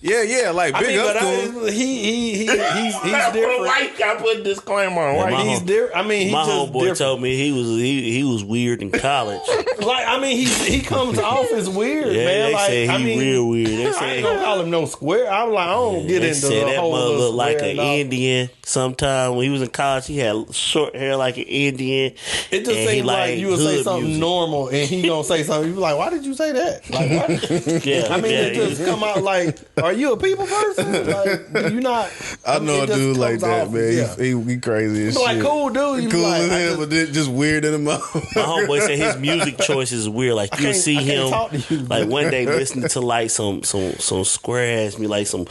Yeah, like big up to him. He's Put different. white. I put a disclaimer on Yeah, white. He's different. I mean, he's My just homeboy different. told me he was weird in college. Like, I mean, he comes off as weird, Yeah, man. they Like, said I he mean, real weird. They I ain't said gonna call him no square. I'm like, I don't get they into said the that whole mother little looked like square an and all. Indian. Sometime when he was in college, he had short hair like an Indian. It just and he seems like you would say hood something music. normal, and he gonna say something. You be like, why did you say that? Like, what? Yeah, I mean, yeah, it just come out like, are you a people person? Like, you not? I know it a just dude like comes that, off, man. yeah. He crazy as You be shit. like, cool dude. You be Cool like, as I hell, just- but just weird in the mouth. My homeboy said his music choice is weird. Like you can't- see I can't him talk to you. like one day listening to like some square ass me like some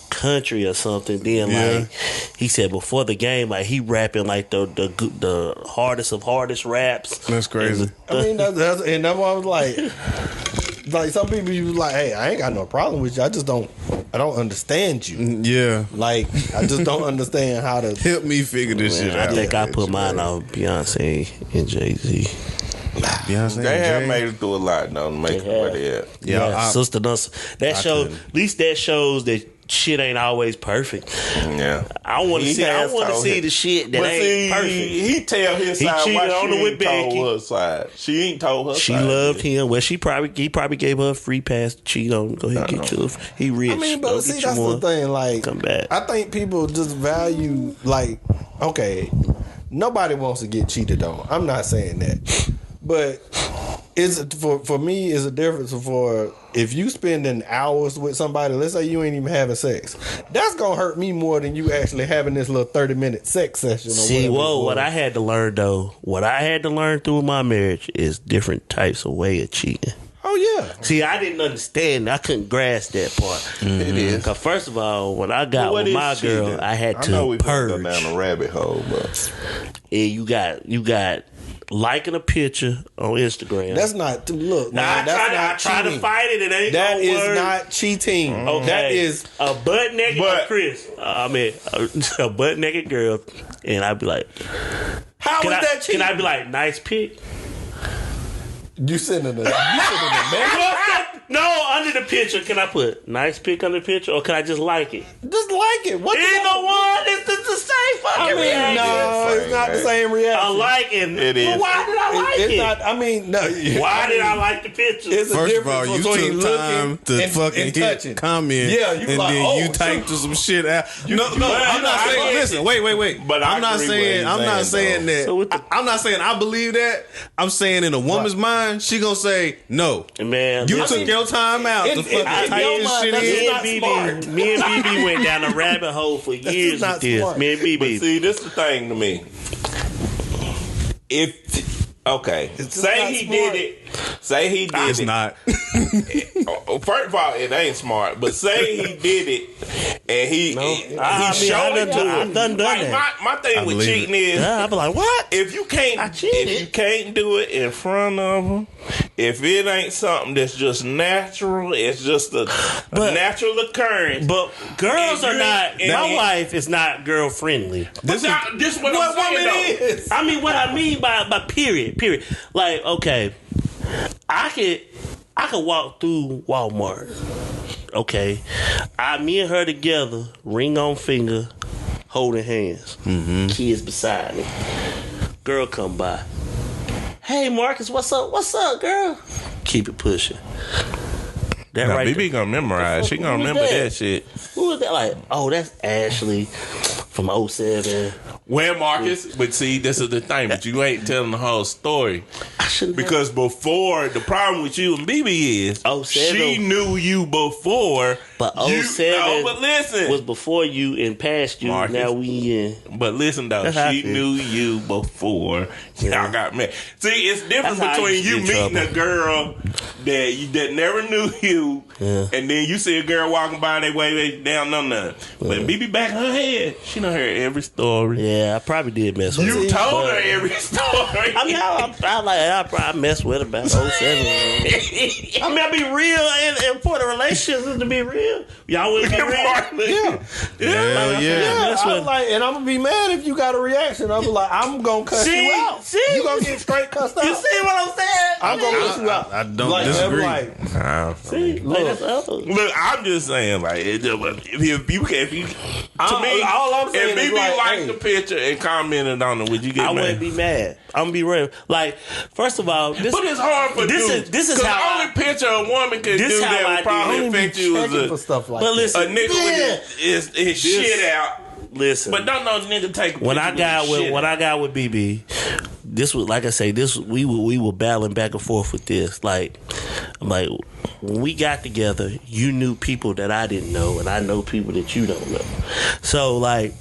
country or something. Then Yeah. like he said before the game, like he rapping like the hardest of hardest raps. That's crazy. I mean, that's and that's why I was like some people you was like, hey, I ain't got no problem with you. I don't understand you. Yeah. Like, I just don't understand how to. Help me figure this shit I out. think I put mine on Beyonce and Jay-Z. Beyonce They have Jay. made it through a lot though to make it where they at. Yeah, I- sister done. That shows. couldn't. At least that shows that shit ain't always perfect. Yeah. I want to He see. I has want to told see him. the shit that But ain't see, perfect. he tell his He side cheated why on she her with ain't told Becky. her side. She ain't told her She side. loved him. Well, he probably gave her a free pass to cheat on. Go ahead, get you. He rich. I mean, Go but get see, you that's one. the thing. Like, Come back. I think people just value, like, okay, nobody wants to get cheated on. I'm not saying that, but it's for me. It's a difference for if you spending hours with somebody. Let's say you ain't even having sex. That's gonna hurt me more than you actually having this little 30-minute sex session. Or See, whatever it whoa! was. What I had to learn though, what I had to learn through my marriage is different types of way of cheating. Oh yeah. See, I didn't understand. I couldn't grasp that part. It is. Cause first of all, when I got What with is my girl, cheating? I had I know to we gonna go purge. down a rabbit hole, but And you got liking a picture on Instagram. That's not look. Now, man, I that's try not to cheating. fight it. It ain't That no is word. not cheating. Okay. That is a butt naked But- Chris. I mean, a butt naked girl, and I'd be like, how can is I, that cheating? can I be like, nice pic? You sending a message? No, under the picture, can I put nice pic under the picture, or can I just like it? Just like it. What Either one, it's the same fucking I mean, reaction. no, it's not the same reaction. I like it. It is. But why did I like It's it? not. I mean, no. Why did I like the picture? It's a First of all, difference you between took looking time to and- fucking and hit touching. comment, Yeah, you and like, then oh, you typed shoot. some shit out. No, I'm not I saying. get Listen, wait. But I I'm not agree with saying. what I'm he's not saying, saying that. So what the- I'm not saying I believe that. I'm saying in a woman's mind, she gonna say no. Man, You listen, took your time out to fucking in type your this mind, shit that's in. just not smart. Me and BB went down a rabbit hole for years not with this. smart. Me and But BB. see, this the thing to me. Okay, just say not he smart. did it. Say he did It's it. not. First of all, it ain't smart. But say he did it, and he I showed it to done him. done Like, that. my thing with believe cheating is, Yeah, I'd be like, what? if you can't do it in front of them, if it ain't something that's just natural, it's just a natural occurrence. But girls And are you not. ain't- My wife is not girl friendly. This is what I'm saying, woman though. is? I mean, what I mean by period. Like, okay, I could walk through Walmart. Okay, me and her together, ring on finger, holding hands, kids beside me. Girl come by. Hey Marcus, what's up? What's up, girl? Keep it pushing. That Now, right BB gonna memorize. She gonna Who was remember that? that shit. Who was that? Like, oh, that's Ashley from 07. Well, Marcus, but see, this is the thing. But you ain't telling the whole story. I shouldn't have. Because before, the problem with you and BB is 07. she knew you before. But you, 07 no, but listen. was before you and past you. Marcus. Now we in. But listen though, That's how I she feel. knew you before y'all got married. See, it's different That's how I between used to you get in meeting a trouble. girl that never knew you, and then you see a girl walking by and they way down on nothing. But BB back in her head, she done heard every story. Yeah, Yeah, I probably did mess with her. You told her every story. I mean, I messed with her about 07. I mean, I be real and for the relationships is to be real. Y'all wouldn't be real. Yeah. Yeah. I was like, and I'm gonna be mad if you got a reaction. I'm like, I'm gonna cuss you out. You gonna get straight cussed out. You see what I'm saying? I'm gonna cuss you out. I don't like, disagree. Like, See, look, Look, I'm just saying, like, if you, to me, all I'm saying if is BB like, liked hey. the picture and commented on it, would you get I mad? wouldn't be mad. I'm gonna be real. Like, first of all, this, But it's hard for dudes. this is 'Cause how the only picture a woman can this do how that I would do probably it. I affect you checking is for stuff like But that. listen, a nigga with his shit out. Listen, But don't no nigga take a when picture I got his with shit when out. I got with BB, this was like I say, this we were battling back and forth with this. Like, I'm like, when we got together, you knew people that I didn't know, and I know people that you don't know. So like,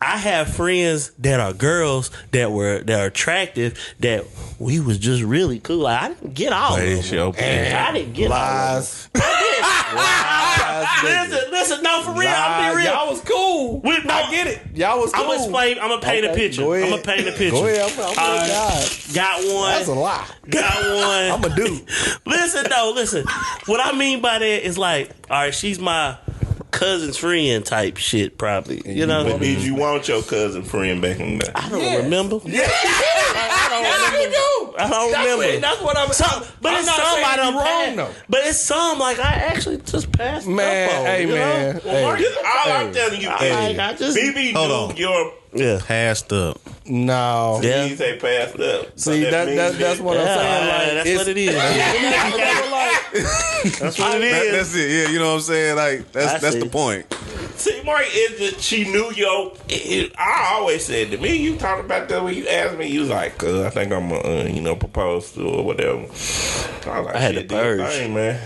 I have friends that are girls that are attractive that we was just really cool. Like, I didn't get all of them. I didn't get Lies. all of them. Listen, no, for real, I'm be real. Y'all was cool. I get it. Y'all was cool. I'm gonna paint a picture. Go I'm ahead. gonna paint a picture. Go ahead. I'm God. Got one. That's a lie. Got one. I'm a dude. Listen. What I mean by that is like, all right, she's my cousin's friend type shit, probably. You know? But did you want your cousin friend back in the day? I don't remember. Yeah, I don't remember. That's what I'm saying. But it's some I don't wrong though. But it's some like I actually just passed Man, up on. hey, you know? man. Well, Marcus, all I'm Hey. telling you I is, just BB Hold knew on. your. yeah. Passed up. No. Yeah. He say passed up. So See, means that's what I'm saying. Like, that's it's, what it is. That's what it is. That's it. Yeah, you know what I'm saying? Like that's see. the point. See, Mark, is that she knew your. I always said to me, you talked about that when you asked me, you was like, I think I'm gonna, propose to or whatever. I was like, I had shit, to purge. do your thing, man.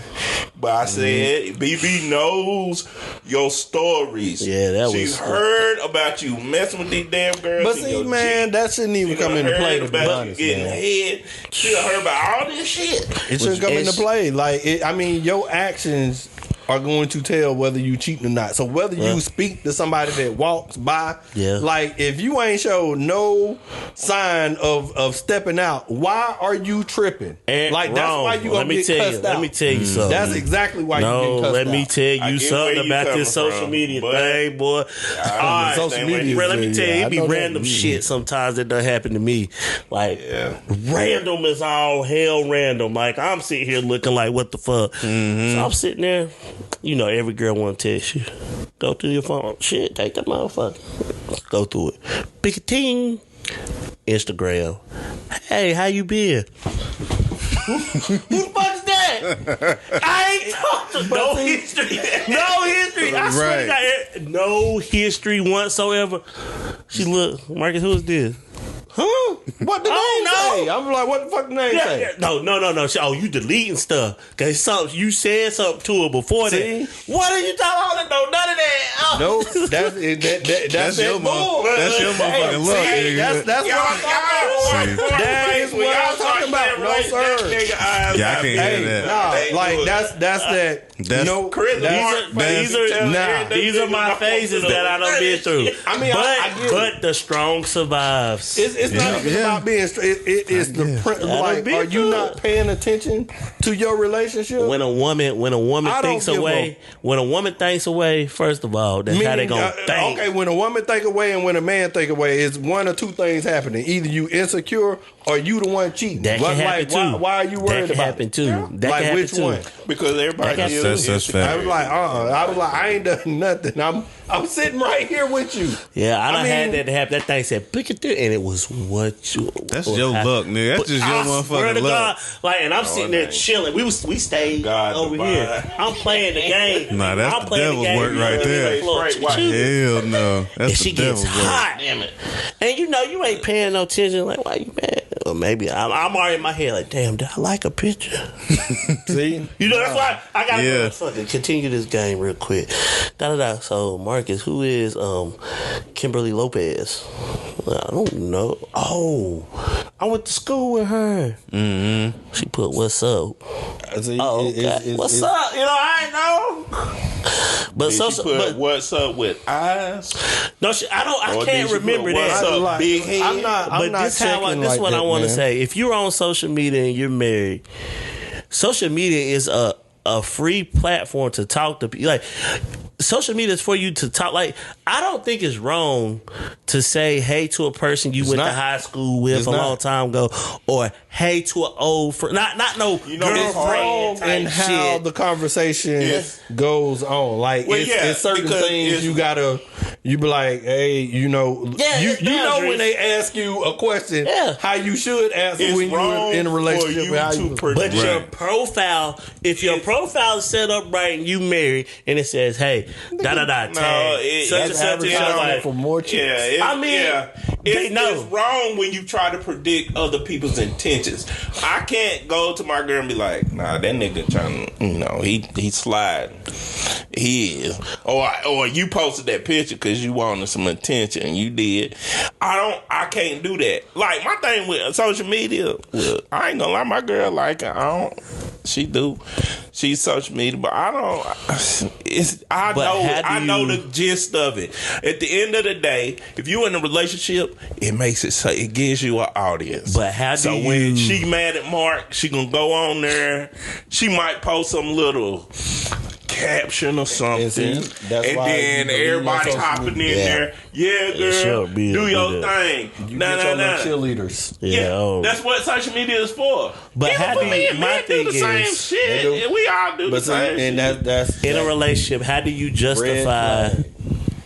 But I said, BB knows your stories. Yeah, that She's was- heard about you messing with these damn girls. but in see, your man, Jeep. that shouldn't even She come done into play. heard To be about honest, you getting man. head. She done heard about all this shit. It shouldn't come into play. Like, your actions are going to tell whether you cheating or not. So whether you speak to somebody that walks by, like if you ain't showed no sign of stepping out, why are you tripping? And like that's wrong. why you gonna get cussed out. Let me tell you something. That's exactly why you get cussed let out. me tell I you get where something you about coming this social from, media but thing, boy. Alright, social media. bro, let me tell you, it I be know that. random shit sometimes that done happen to me. Like, random is all hell random. Like, I'm sitting here looking like, what the fuck? So I'm sitting there, every girl want to text you. Go through your phone. Shit, take that motherfucker. Go through it. Pick a ting. Instagram. Hey, how you been? Who the fuck is that? I ain't talked to no history. No history. I swear to God, no history whatsoever. She look, Marcus, who is this? Huh? What the name say? I'm like, what the fuck the name say? Yeah. No. Oh, you deleting stuff. Cause you said something to her before that. What are you talking about? No, none of that. Oh. No, that's your bull. That's your motherfucking luck, nigga. That's what I'm talking about. That is what I'm talking about. No, sir. Yeah, I can't hear that. Nah, like that's that. These are my phases that I done been through. I mean, but the strong survives. It's not even about being straight. It is like, are you not paying attention to your relationship? When a woman thinks away, first of all, that's how they gonna think. Okay, when a woman think away and when a man think away, it's one or two things happening. Either you insecure or you the one cheating. That can happen too. Why are you worried that can about happen it? too. Yeah. That like can which happen one? too. Because everybody That's fact. I was like, I ain't done nothing. I'm sitting right here with you. Yeah, I done had that happen. That thing said pick it through, and it was what you. That's your luck, nigga. That's just your motherfucking luck. Like, and I'm sitting there chilling. We stayed over here. I'm playing the game. Nah, that's I'm the playing devil's work right there. Hell no. That's And the she gets devil's work. hot. Damn it. And you ain't paying no attention. Like, why you mad? Or maybe I'm already in my head like, damn, did I like a picture? See? That's why I gotta fucking continue this game real quick. So, Marcus, who is Kimberly Lopez? I don't know. Oh, I went to school with her. Mm-hmm. She put, what's up? See, Oh, okay. What's up? I ain't know. But Did social, she put but what's up with eyes? no, I Or can't did she put remember what's that. up, Like, big head? I'm But not this checking this like what I that, want to man. say. If you're on social media and you're married, social media is a free platform to talk to people. Like, social media is for you to talk. Like, I don't think it's wrong to say hey to a person you went not. to high school with It's a not. long time ago, or hey to an old friend. Not no You know, it's girlfriend type and how shit. the conversation Yes. goes on. Like Well, it's certain because things you gotta. You be like, hey, you know, Yeah, you it's know boundaries. when they ask you a question, Yeah. how you should answer It's when you're wrong in a relationship. for you with how to you, But project. your profile, if your profile is set up right and you married, and it says, "Hey, da da da," No, tag such and that's such and such, advertisement like, for more chicks. Yeah, it's, I mean, they know. it's wrong when you try to predict other people's intentions. I can't go to my girl and be like, "Nah, that nigga trying, he sliding, he is," or you posted that picture because you wanted some attention. You did. I can't do that. Like, my thing with social media, well, I ain't gonna lie, my girl like it. She do. She's social media, but I don't. But how do know you- the gist of it. At the end of the day, if you in a relationship, it makes it so it gives you an audience. But how do so when you- she mad at Mark, she gonna go on there. She might post some little caption or something, And see, that's and why then you believe in everybody social hopping in media. there. Yeah, girl, sure, be do able to your do that. thing. you Nah, get nah, your nah. little cheerleaders. Yeah, oh. that's what social media is for. But Even how for do you- men, my men do the thing same is- They shit. do. And we all do the But see, same and shit. that's in a relationship, how do you justify flag.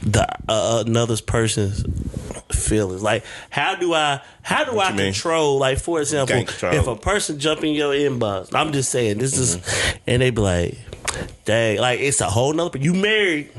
the another person's feelings? Like, how do I you mean? control? Like, for example, Can't control. if a person jump in your inbox, I'm just saying this is, and they be like, dang, like, it's a whole nother. You married,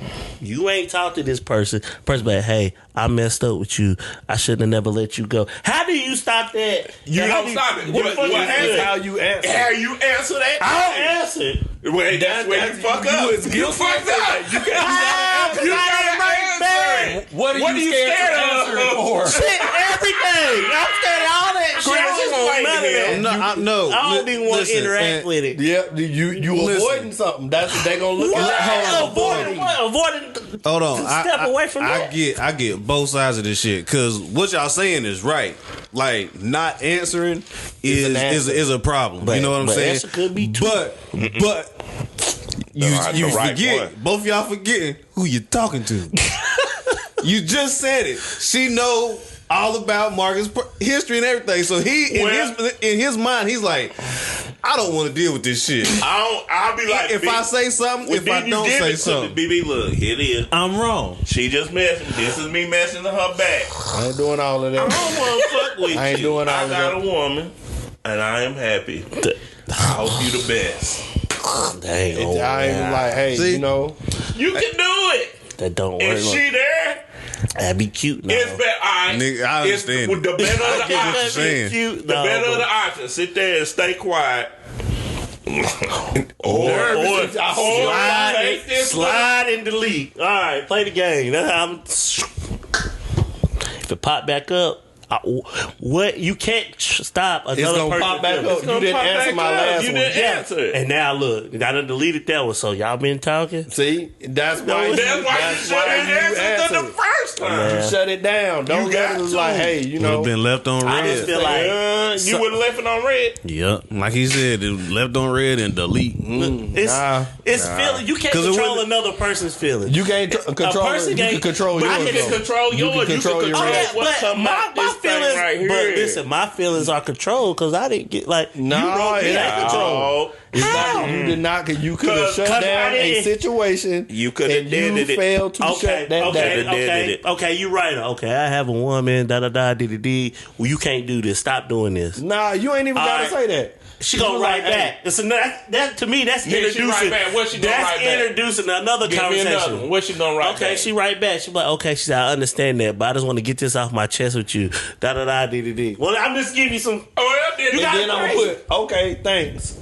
you ain't talked to this person. Person be like, hey, I messed up with you. I shouldn't have never let you go. How do you stop that? You How don't do stop it. What, What what happens? That's how you answer. How you answer that? I don't answer it. Well, that's where you fuck up. is You guilty fucked of up. that. You You gotta gotta answer. What are you scared to answer it for? Shit, everything. I'm scared of all that shit. I Chris, don't want none of that. No, I don't even want to interact with it. Yeah, you Listen. avoiding something. That's what they gonna look What? at. Avoiding what? Avoiding. Hold on. Step away from I that. I get both sides of this shit because what y'all saying is right. Like, not answering an answer. is a problem. You know what I'm but saying? answer could be too. But you That's you the right forget. one. Both of y'all forgetting who you talking to. You just said it. She know all about Marcus' history and everything. So he in his mind, he's like, I don't want to deal with this shit. I'll be like, If I say something, well, if then I you don't give say it to something, me. BB, look, here it is. I'm wrong. She just messing. This is me messing her back. I ain't doing all of I that. don't want to fuck with I ain't you. doing all I of got that. a woman, and I am happy. I hope you the best. Dang. I ain't like, hey, See? you know, You can do it. That don't work. If she there, That'd be cute now. it's better. Right. Nigga, I It's understand the better of I the get what you're options. saying. Cute. The No, better of but- the options. Sit there and stay quiet. or take this Slide and delete. All right, play the game. That's how I'm. If it pop back up, what you can't stop another gonna person. pop back feeling. up. It's gonna You didn't pop answer back my up. last You one. didn't answer it. And now look, I done deleted that one. So y'all been talking. see, that's why you, That's why you should have answered the first time. You shut it down. Don't You let got it to. like, hey, you would have know, been left on I red. just feel like You would have left it on red. Yep, like he said, it was left on red and delete. it's feeling. You can't 'Cause it control wouldn't- another person's feelings. you can't control person it. You can't- can control But I yours. can though. control You yours. can control your control reaction. what come out this thing feelings. right here. But listen, my feelings are controlled because I didn't get like. No, you wrote it me ain't out. control. It's How? not, you did not. You could have 'Cause shut I down a didn't- situation. You could have and you ended it. failed to Okay, shut that okay, down. okay, you right. Okay, I have a woman. Da da da dee dee dee. Well, you can't do this. Stop doing this. Nah, you ain't even All gotta right. say that. She You gonna was write like, back. It's that to me. That's Yeah, she introducing. write back. What she gonna that's write back? introducing another Give me another conversation. one. What she gonna write Okay, back? she write back. She be like, okay, she said, I understand that, but I just want to get this off my chest with you. Da da da dee dee dee. Well, I'm just giving you some. Oh, I did. You that. got Then I'm gonna put, okay, thanks.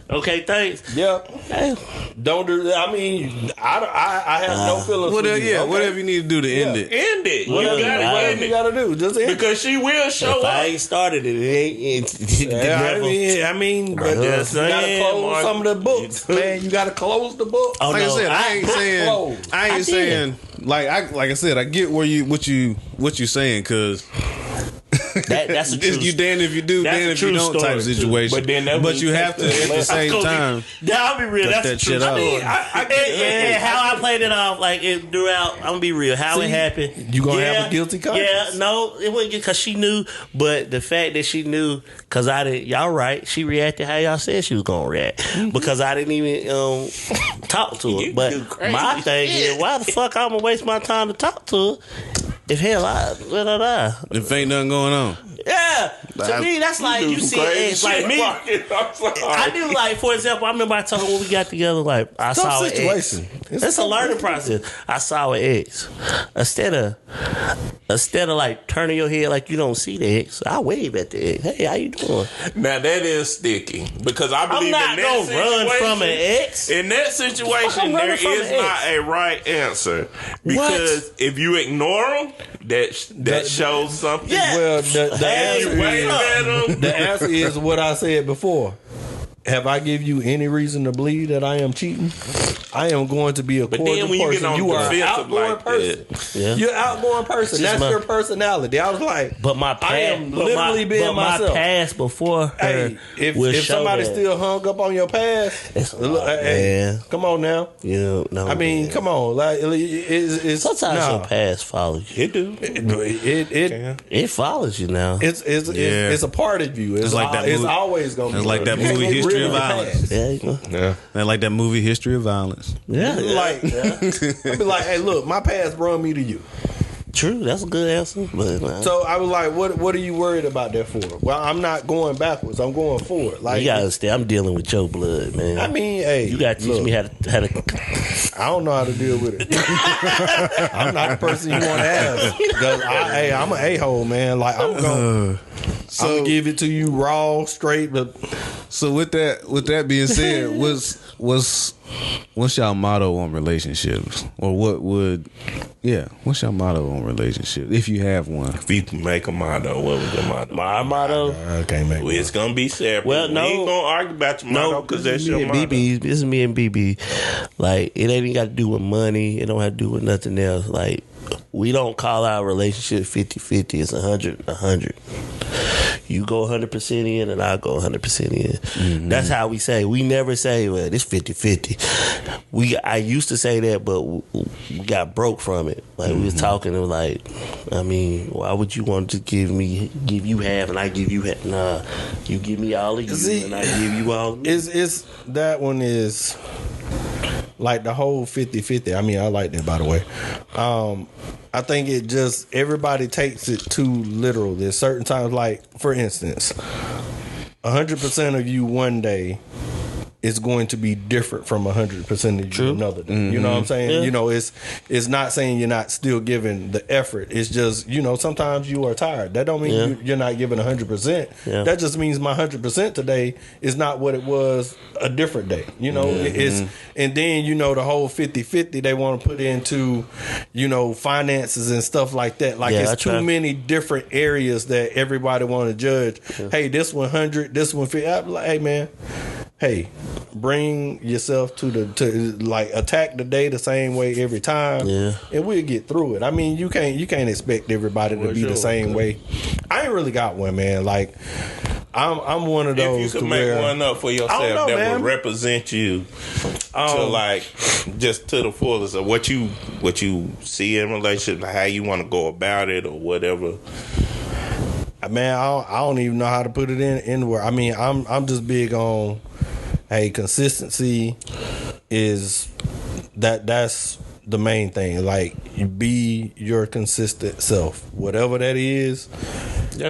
Okay, thanks. Yep. Hey, Don't do that. I mean, I have no feelings for Whatever, you. yeah, Okay. whatever you need to do to end it. End it. Whatever, You got whatever to you end it. gotta do. Just end it. Because she will show if I up. ain't started it, it ain't. It Yeah, I mean, but just you gotta saying, close Mark. some of the books, man. You gotta close the book. Oh, Like no, I said, I ain't saying. I ain't saying like I said, I get what you saying, because That's a true. you damn if you do, damn if you don't type of situation. But you have to at the same time. I'll be real. That's that true shit story. out. And how I played it off, like it throughout. I'm gonna be real. How it happened. You gonna have a guilty conscience? Yeah, no, it wasn't because she knew. But the fact that she knew, because I didn't. Y'all right. She reacted how y'all said she was gonna react, because I didn't even talk to her. But my thing is, why the fuck I'm gonna waste my time to talk to her? If hell, If ain't nothing going on. Yeah, to me that's like you see it like me. I do, like, for example, I remember I told her when we got together, like I saw an ex. It's a learning process. I saw an ex. Instead of like turning your head like you don't see the ex, I wave at the ex. Hey, how you doing? Now that is sticky, because I believe I'm not gonna run from an ex. In that situation, there is not a right answer, because if you ignore them, that shows something. Yeah. Well, the answer is what I said before. Have I give you any reason to believe that I am cheating? I am going to be a cordial person. You are an outgoing person. Yeah. You're an outgoing person. That's your personality. I was like, but my past, I am literally being myself. My past before her. Hey, if somebody still hung up on your past, come on now. Yeah, no. I mean, come on. Like, it's sometimes your past follows you. It do. It follows you now. It's a part of you. It's like that movie. It's always gonna be. It's like that movie History of Violence. Yeah. Like that movie History of Violence. Yeah. I'd be like, hey, look, my past brought me to you. True, that's a good answer. But, so I was like, what are you worried about that for? Well, I'm not going backwards. I'm going forward. Like, you gotta understand, I'm dealing with your blood, man. I mean, hey, you gotta teach me how to. I don't know how to deal with it. I'm not the person you want to ask. I'm an a-hole, man. Like, I'm gonna give it to you raw, straight. But so with that being said, what's y'all motto on relationships, or what's your motto on relationships, if you have one? If you can make a motto, what was your motto? My motto? I can't make one. It's gonna be separate. Well, no, we ain't gonna argue about your motto, because that's your motto. This is me and BB. Like, it ain't even got to do with money. It don't have to do with nothing else. Like, we don't call our relationship 50-50. It's 100-100. You go 100% in and I go 100% in. Mm-hmm. That's how we say. We never say, well, it's 50-50. I used to say that, but we got broke from it. Like, we was talking and like, I mean, why would you want to give you half and I give you half? Nah, you give me all of you and I give you all of me. It's that one is like the whole 50-50. I mean, I like that, by the way. I think it just, everybody takes it too literal. There's certain times, like, for instance, 100% of you one day is going to be different from 100% of you another day. Mm-hmm. You know what I'm saying? Yeah. You know, it's not saying you're not still giving the effort. It's just, you know, sometimes you are tired. That don't mean you're not giving 100%. Yeah. That just means my 100% today is not what it was a different day. You know, and then, you know, the whole 50-50 they want to put into, you know, finances and stuff like that. Like, it's too many different areas that everybody want to judge. Yeah. Hey, this one 100, this one 50. I'm like, hey, man. Hey, bring yourself to like, attack the day the same way every time, and we'll get through it. I mean, you can't expect everybody to be the same way. I ain't really got one, man. Like, I'm one of those. If you could make one up for yourself that would represent you to, like, just to the fullest of what you see in relationships, how you want to go about it, or whatever. Man, I don't even know how to put it in where. I mean, I'm just big on. Hey, consistency is that's the main thing. Like, be your consistent self, whatever that is.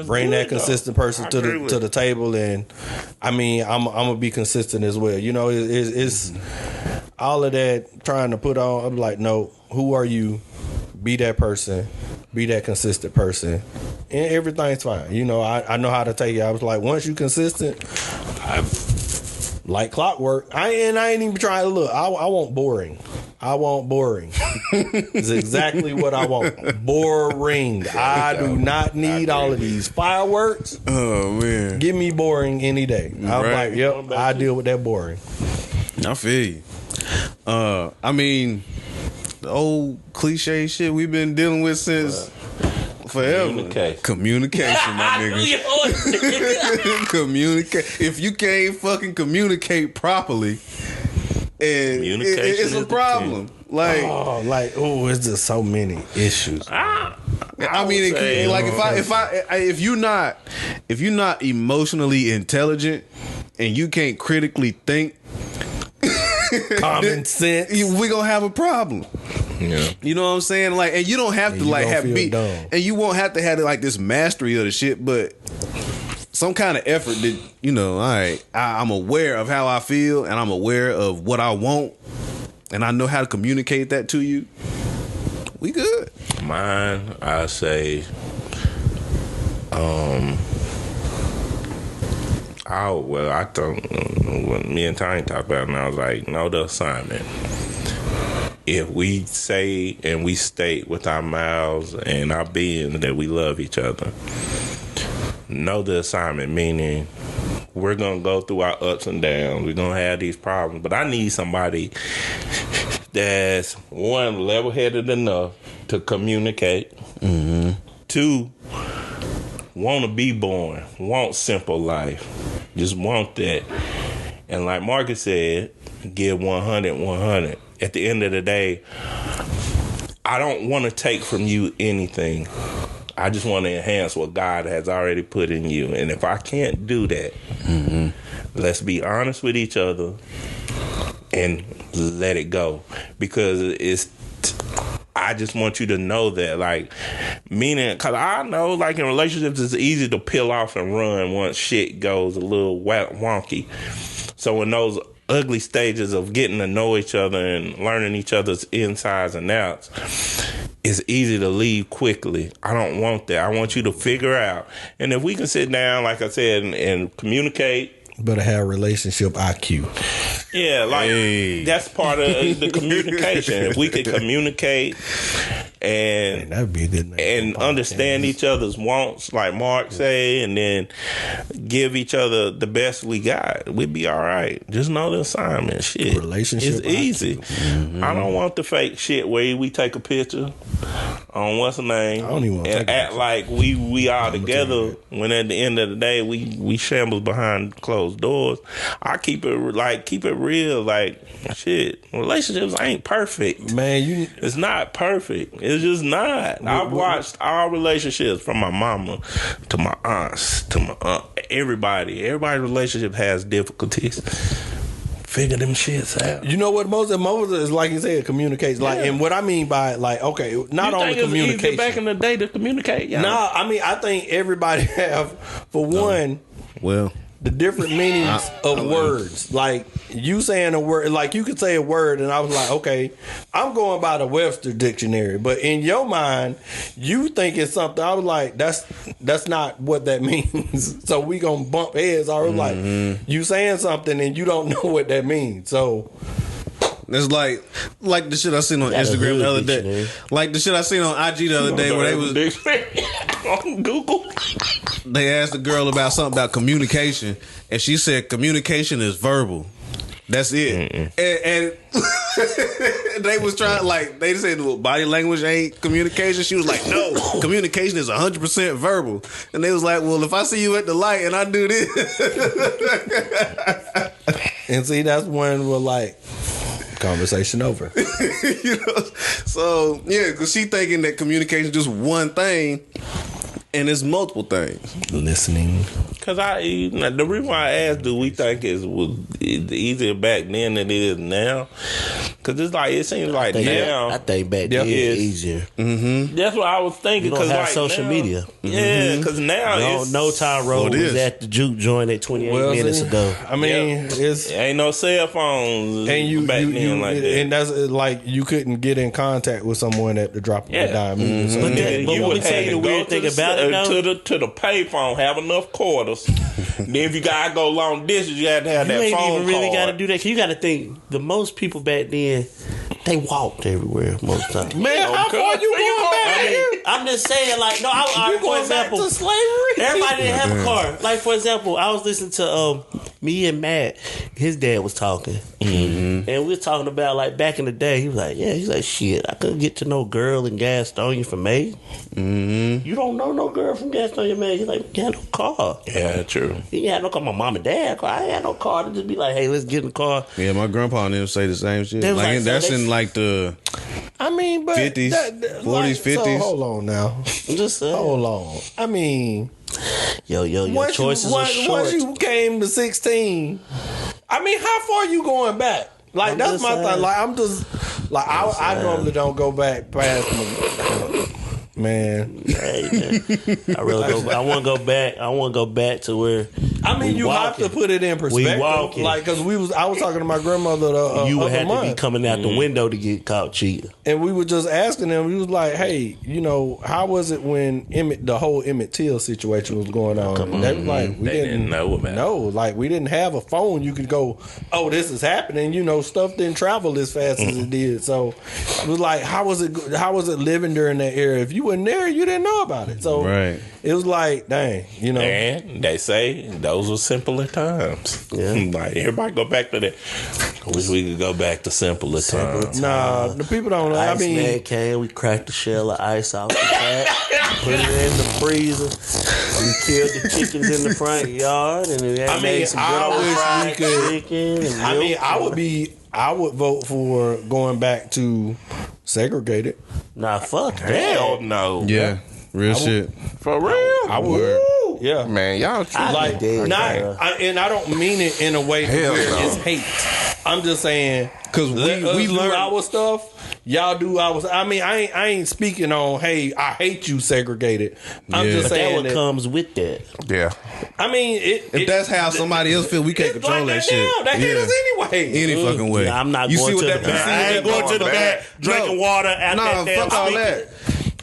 Bring that consistent person to the table, and I mean, I'm gonna be consistent as well. You know, it's all of that trying to put on. I'm like, no, who are you? Be that person. Be that consistent person, and everything's fine. You know, I know how to take it. I was like, once you consistent, like clockwork. I ain't even trying to look. I want boring. I want boring. It's exactly what I want. Boring. I do not need all of these fireworks. Oh, man. Give me boring any day. I'm like, yep, I deal with that boring. I feel you. I mean, The old cliche shit we've been dealing with since forever. Communication, my nigga. Communicate. If you can't fucking communicate properly, and it's a problem. It's just so many issues. I mean, if you're not emotionally intelligent and you can't critically think, common sense, we gonna have a problem. Yeah. You know what I'm saying? Like, and you don't have to like have beat, and you won't have to have like this mastery of the shit, but some kind of effort that, you know, all right, I'm aware of how I feel and I'm aware of what I want and I know how to communicate that to you. We good. Mine, I say, I thought when me and Tiny talked about it, and I was like, know the assignment. If we say and we state with our mouths and our being that we love each other, know the assignment, meaning we're going to go through our ups and downs. We're going to have these problems. But I need somebody that's, one, level-headed enough to communicate. Mm-hmm. Two, want to be born. Want simple life. Just want that. And like Marcus said, give 100. At the end of the day, I don't want to take from you anything. I just want to enhance what God has already put in you. And if I can't do that, let's be honest with each other and let it go. Because I just want you to know that, like, meaning, because I know, like, in relationships, it's easy to peel off and run once shit goes a little wonky. So in those ugly stages of getting to know each other and learning each other's insides and outs, it's easy to leave quickly. I don't want that. I want you to figure out. And if we can sit down, like I said, and communicate. Better have relationship IQ. Yeah, like that's part of the communication. If we could communicate and that'd be a good name, and understand each other's wants, like Mark say, and then give each other the best we got, we'd be all right. Just know the assignment. Shit, relationship it's easy. Mm-hmm. I don't want the fake shit where we take a picture on what's the name I don't even want and act like we all together when at the end of the day we shambles behind closed doors. I keep it real, like, shit, relationships ain't perfect, man. It's not perfect. It's just not. I've watched all relationships, from my mama to my aunts to my aunt. Everybody's relationship has difficulties. Figure them shits out. You know what most is, like you said, communication. Like, and what I mean by, like, okay, not only communication. Easy back in the day to communicate. No, I mean, I think everybody have, for one, the different meanings of words. Like, you saying a word, like, you could say a word, and I was like, okay, I'm going by the Webster dictionary, but in your mind, you think it's something. I was like, that's not what that means. So we gonna bump heads. I was like, you saying something and you don't know what that means. So it's like the shit I seen on Instagram the other day. Like the shit I seen on IG the other day where they was on Google. They asked the girl about something about communication, and she said communication is verbal. That's it. And they was trying, like, they said, well, body language ain't communication. She was like, no, communication is 100% verbal. And they was like, well, if I see you at the light and I do this. And see, that's when we're like, conversation over. You know? So, yeah, because she thinking that communication is just one thing. And it's multiple things. Listening. Because the reason why I asked, do we think it was easier back then than it is now? Because it's like, it seems like now. I think back then it's easier. Mm-hmm. That's what I was thinking. You don't have like social media. Yeah, because now no Tyrone was at the juke joint at 28 minutes ago. I mean, it ain't no cell phones and you, back then like that. And that's like, you couldn't get in contact with someone at the drop of a dime. Mm-hmm. But you would tell you the weird thing about it, to the payphone, have enough quarters. Then if you gotta go long distance, you have to have that phone call. You ain't even really gotta do that. You gotta think, the most people back then, they walked everywhere most of the time. Man, how far you going back? I'm just saying, like, no, for example, back to slavery? Everybody didn't have a car. Like, for example, I was listening to me and Matt, his dad was talking, and we were talking about like back in the day. He was like, "Yeah, he's like, shit, I couldn't get to no girl in Gastonia from May. You don't know no girl from Gastonia, man. He's like, he had no car. Yeah, true. He had no car. My mom and dad car. I ain't had no car to just be like, hey, let's get in the car. Yeah, my grandpa and them say the same shit. They was Like, like, so that's they- in like the I mean, but 50s, 40s, like, 50s. So hold on now. I'm just saying. Hold on. I mean, Your once choices are short. once you came to 16, I mean, how far you going back? Like, I'm that's just my saying. thing. Like, I'm just, like, I normally don't go back past my, man. Hey, man. I want to go back. I want to go back to where. I mean, we you walking. have to put it in perspective. walking. Like, because I was talking to my grandmother You would other have to be month, coming out the window to get caught cheating. and we were just asking them. We was like, "Hey, you know, how was it when the whole Emmett Till situation was going on?" And they was like, "We They didn't know about it. No, like we didn't have a phone. You could go, oh, this is happening. You know, stuff didn't travel as fast as it did. So it was like, how was it living during that era? If you weren't there, you didn't know about it. So Right. it was like, dang, you know." And they say those were simpler times. Yeah. Like everybody go back to that. I wish we could go back to simpler times. Nah, the people don't know. I Ice mean, man came. We cracked the shell of ice off the pack, put it in the freezer. We killed the chickens in the front yard, and we I mean, made some good I old wish we fried could- chicken. And I mean, milk. I would vote for going back to segregated. Nah, fuck that. Hell no. Yeah, real shit. For real. I would. Word. Yeah. Man, y'all I Like, be dead, not, bro. and I don't mean it in a way to Hell where no. it's hate. I'm just saying, 'Cause let us we do learn- our stuff. Y'all do our. I mean, I ain't speaking on. Hey, I hate you, segregated. I'm Yeah. just But that saying what that. comes with that. Yeah. I mean, If that's how somebody else feel, we can't it's control like that shit. now. They hate us anyway. Any fucking way. Yeah, I'm not You going see what to that? the you back. see I what ain't that- going to the back, drinking water out Nah, that damn fuck all speaker. that.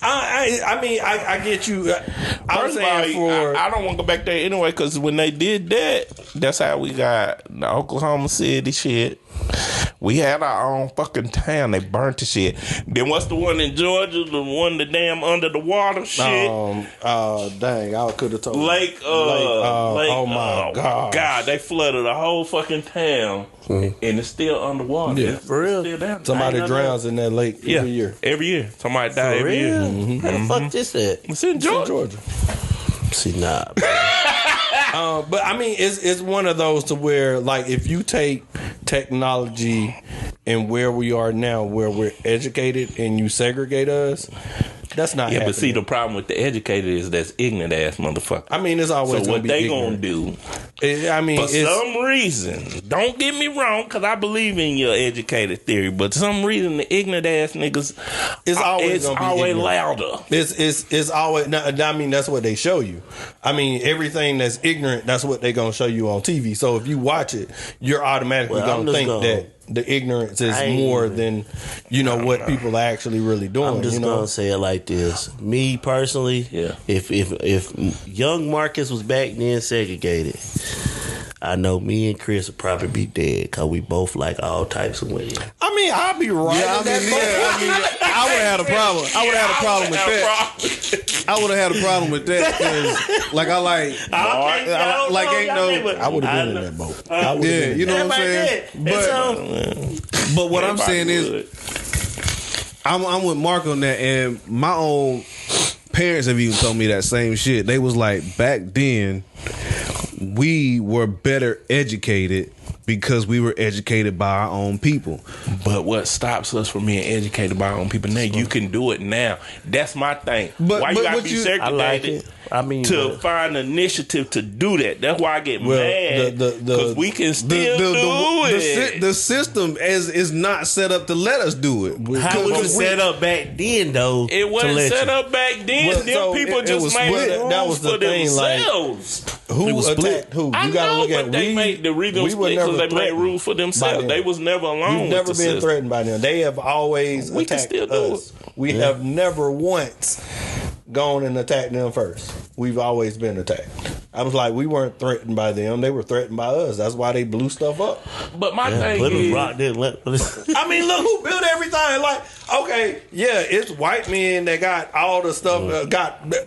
I mean, I get you. I'm First of all, saying for. I don't want to go back there anyway because when they did that, that's how we got the Oklahoma City shit. We had our own fucking town. They burnt the shit. Then what's the one in Georgia? The one the damn under the water shit. Dang, I could have told. Lake, oh my God. God, they flooded the whole fucking town, and it's still underwater. Yeah. It's For real? still down. Somebody I ain't know drowns in that lake that. every year. Every year, somebody die For every year. real? How the fuck this at? It's in It's in Georgia. Georgia. See, nah, bro. But I mean, it's one of those to where, like, if you take technology and where we are now, where we're educated, and you segregate us, that's not Yeah, happening. but see, the problem with the educated is that's ignorant ass motherfucker. I mean, it's always So gonna what be they ignorant. gonna do? I mean, For it's, some reason, don't get me wrong, because I believe in your educated theory, but some reason the ignorant ass niggas, It's always gonna be always ignorant. louder. It's always. I mean, that's what they show you. I mean, everything that's ignorant, that's what they're gonna show you on TV. So if you watch it, you're automatically Well, I'm gonna just think gonna- that the ignorance is I ain't more even- than what people are actually really doing. I'm just you know? gonna say it like this. Me personally, Yeah. if young Marcus was back then segregated, I know me and Chris would probably be dead because we both like all types of women. I mean, I'll be right. Yeah, in that boat. I would have had a problem. I would have had a problem with that. I would have had a problem with that because, like, ain't no. I would have been in that boat. I would've Yeah, been in you know that. what I'm saying. But what I'm saying is, I'm with Mark on that, and my own parents have even told me that same shit. They was like, back then, we were better educated because we were educated by our own people. But what stops us from being educated by our own people now? You can do it now. That's my thing. But- why you but gotta what be you- I segregated? like it. I mean, to but- find initiative to do that. That's why I get Well, mad because we can still do it. The system is not set up to let us do it. how was it Because we- set up back then, though? It to wasn't let set you? up back then. Well, Them so people it just was made split. rules That was the for thing, like, themselves. Who It was split. attacked who? I You gotta know, look at. but they made the reason we were split never because they made threatened rules for by themselves. them. They was never alone. We've with never the been system. threatened by them. They have always We can attacked still do us. We have never once gone and attacked them first. We've always been attacked. I was like, we weren't threatened by them. They were threatened by us. That's why they blew stuff up. But my Yeah, thing Plymouth is, Rock didn't let. I mean, look who built everything. Like, okay, yeah, it's white men that got all the stuff,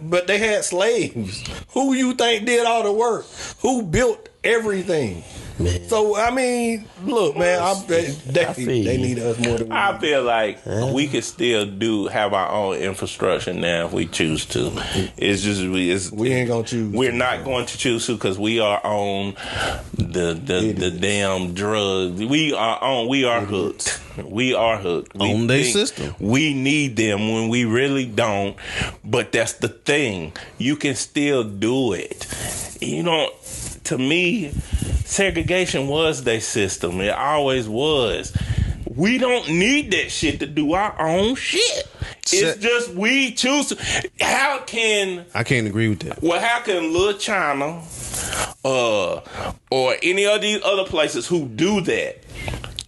but they had slaves. Who you think did all the work? Who built everything? Man. So I mean, look, man, they need us more than we I need. feel like we could still have our own infrastructure now if we choose to. It's just We ain't gonna choose. We're not going to choose to because we are on the damn drugs. We are hooked. We are hooked. On their think system. We need them when we really don't. But that's the thing. You can still do it. You know, to me, segregation was their system. It always was. We don't need that shit to do our own shit. It's just we choose to. How can... I can't agree with that. Well, how can Little China or any of these other places who do that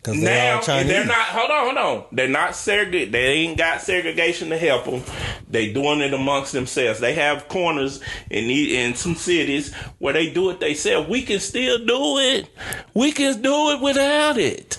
now, they're not... Hold on. They're not segregated. They ain't got segregation to help them. They doing it amongst themselves. They have corners in some cities where they do it themselves. We can still do it. We can do it without it.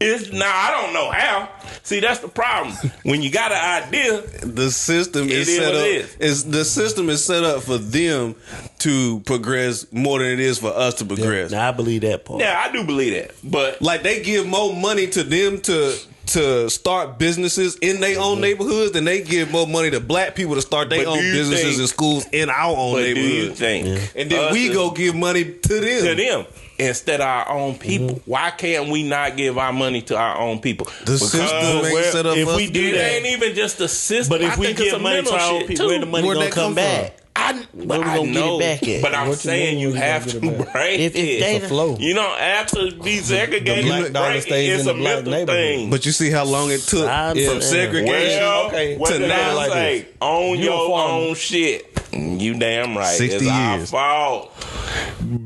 I don't know how. See, that's the problem. When you got an idea, the system is set up. The system is set up for them to progress more than it is for us to progress. Now I believe that part. Yeah, I do believe that. But like they give more money to them to start businesses in their own neighborhoods than they give more money to black people to start their own businesses and schools in our own neighborhoods. Do you think? And then we go give money to them. Instead of our own people. Why can't we not give our money to our own people? The system ain't set up if for us we to do It that, ain't even just the system. but if we think it's give a money to mental our own shit, people, too. where the money Where'd gonna that come come back? I we gonna know, get it back at? but I'm What you saying mean you we gonna have get to it back? break If it. It's a flow. You know, after desegregated, The black dollar break stays it's in a the black mental neighborhood. thing. But you see how long it took from segregation What to did now. I like say? this. Own You a your farmer. own shit. You damn right. 60 it's our years. fault.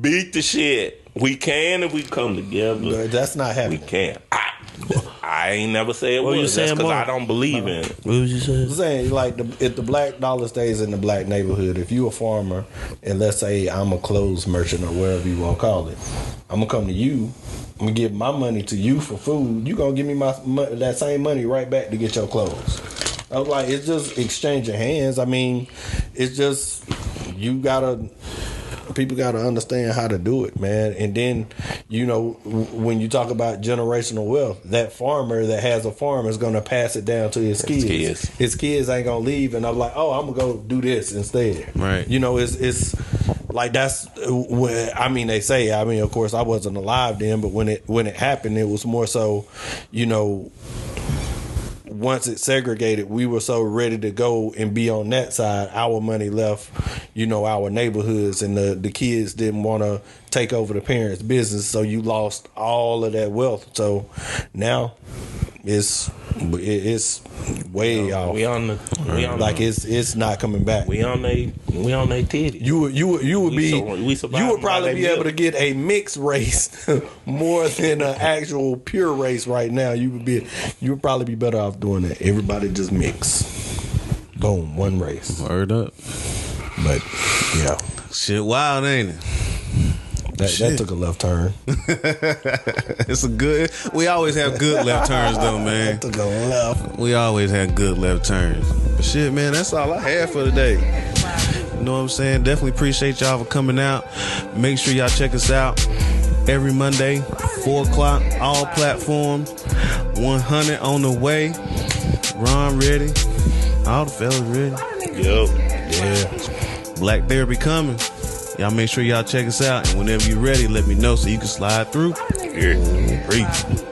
Beat the shit. We can if we come together. But that's not We happening. can. I ain't never say it What you was. That's saying, because I Mark? don't believe in it. What was you saying? I'm saying, like, if the black dollar stays in the black neighborhood, if you a farmer, and let's say I'm a clothes merchant or whatever you want to call it, I'm going to come to you, I'm going to give my money to you for food, you going to give me that same money right back to get your clothes. I was like, it's just exchanging hands. I mean, it's just, people got to understand how to do it, man. And then, you know, when you talk about generational wealth, that farmer that has a farm is going to pass it down to his kids. His kids ain't going to leave. And I'm like, oh, I'm going to go do this instead. Right. You know, it's like that's I mean, they say, I mean, of course, I wasn't alive then, but when it happened, it was more so, you know, once it segregated, we were so ready to go and be on that side. Our money left, you know, our neighborhoods, and the kids didn't want to take over the parents' business, so you lost all of that wealth. So now it's way off. It's not coming back. We on they titties. You would probably be able to get a mixed race more than an actual pure race right now. You would probably be better off doing that. Everybody just mix. Boom, one race. Word up. But yeah, Shit wild, ain't it? that took a left turn. It's a good. We always have good left turns, though, man. That took a left. We always have good left turns. But shit, man, that's all I had for today. You know what I'm saying? Definitely appreciate y'all for coming out. Make sure y'all check us out every Monday, 4 o'clock, all platforms. 100 on the way. Ron ready. All the fellas ready. Yo. Yeah. Black Therapy coming. Y'all make sure y'all check us out. And whenever you're ready, let me know so you can slide through. Yeah. Peace.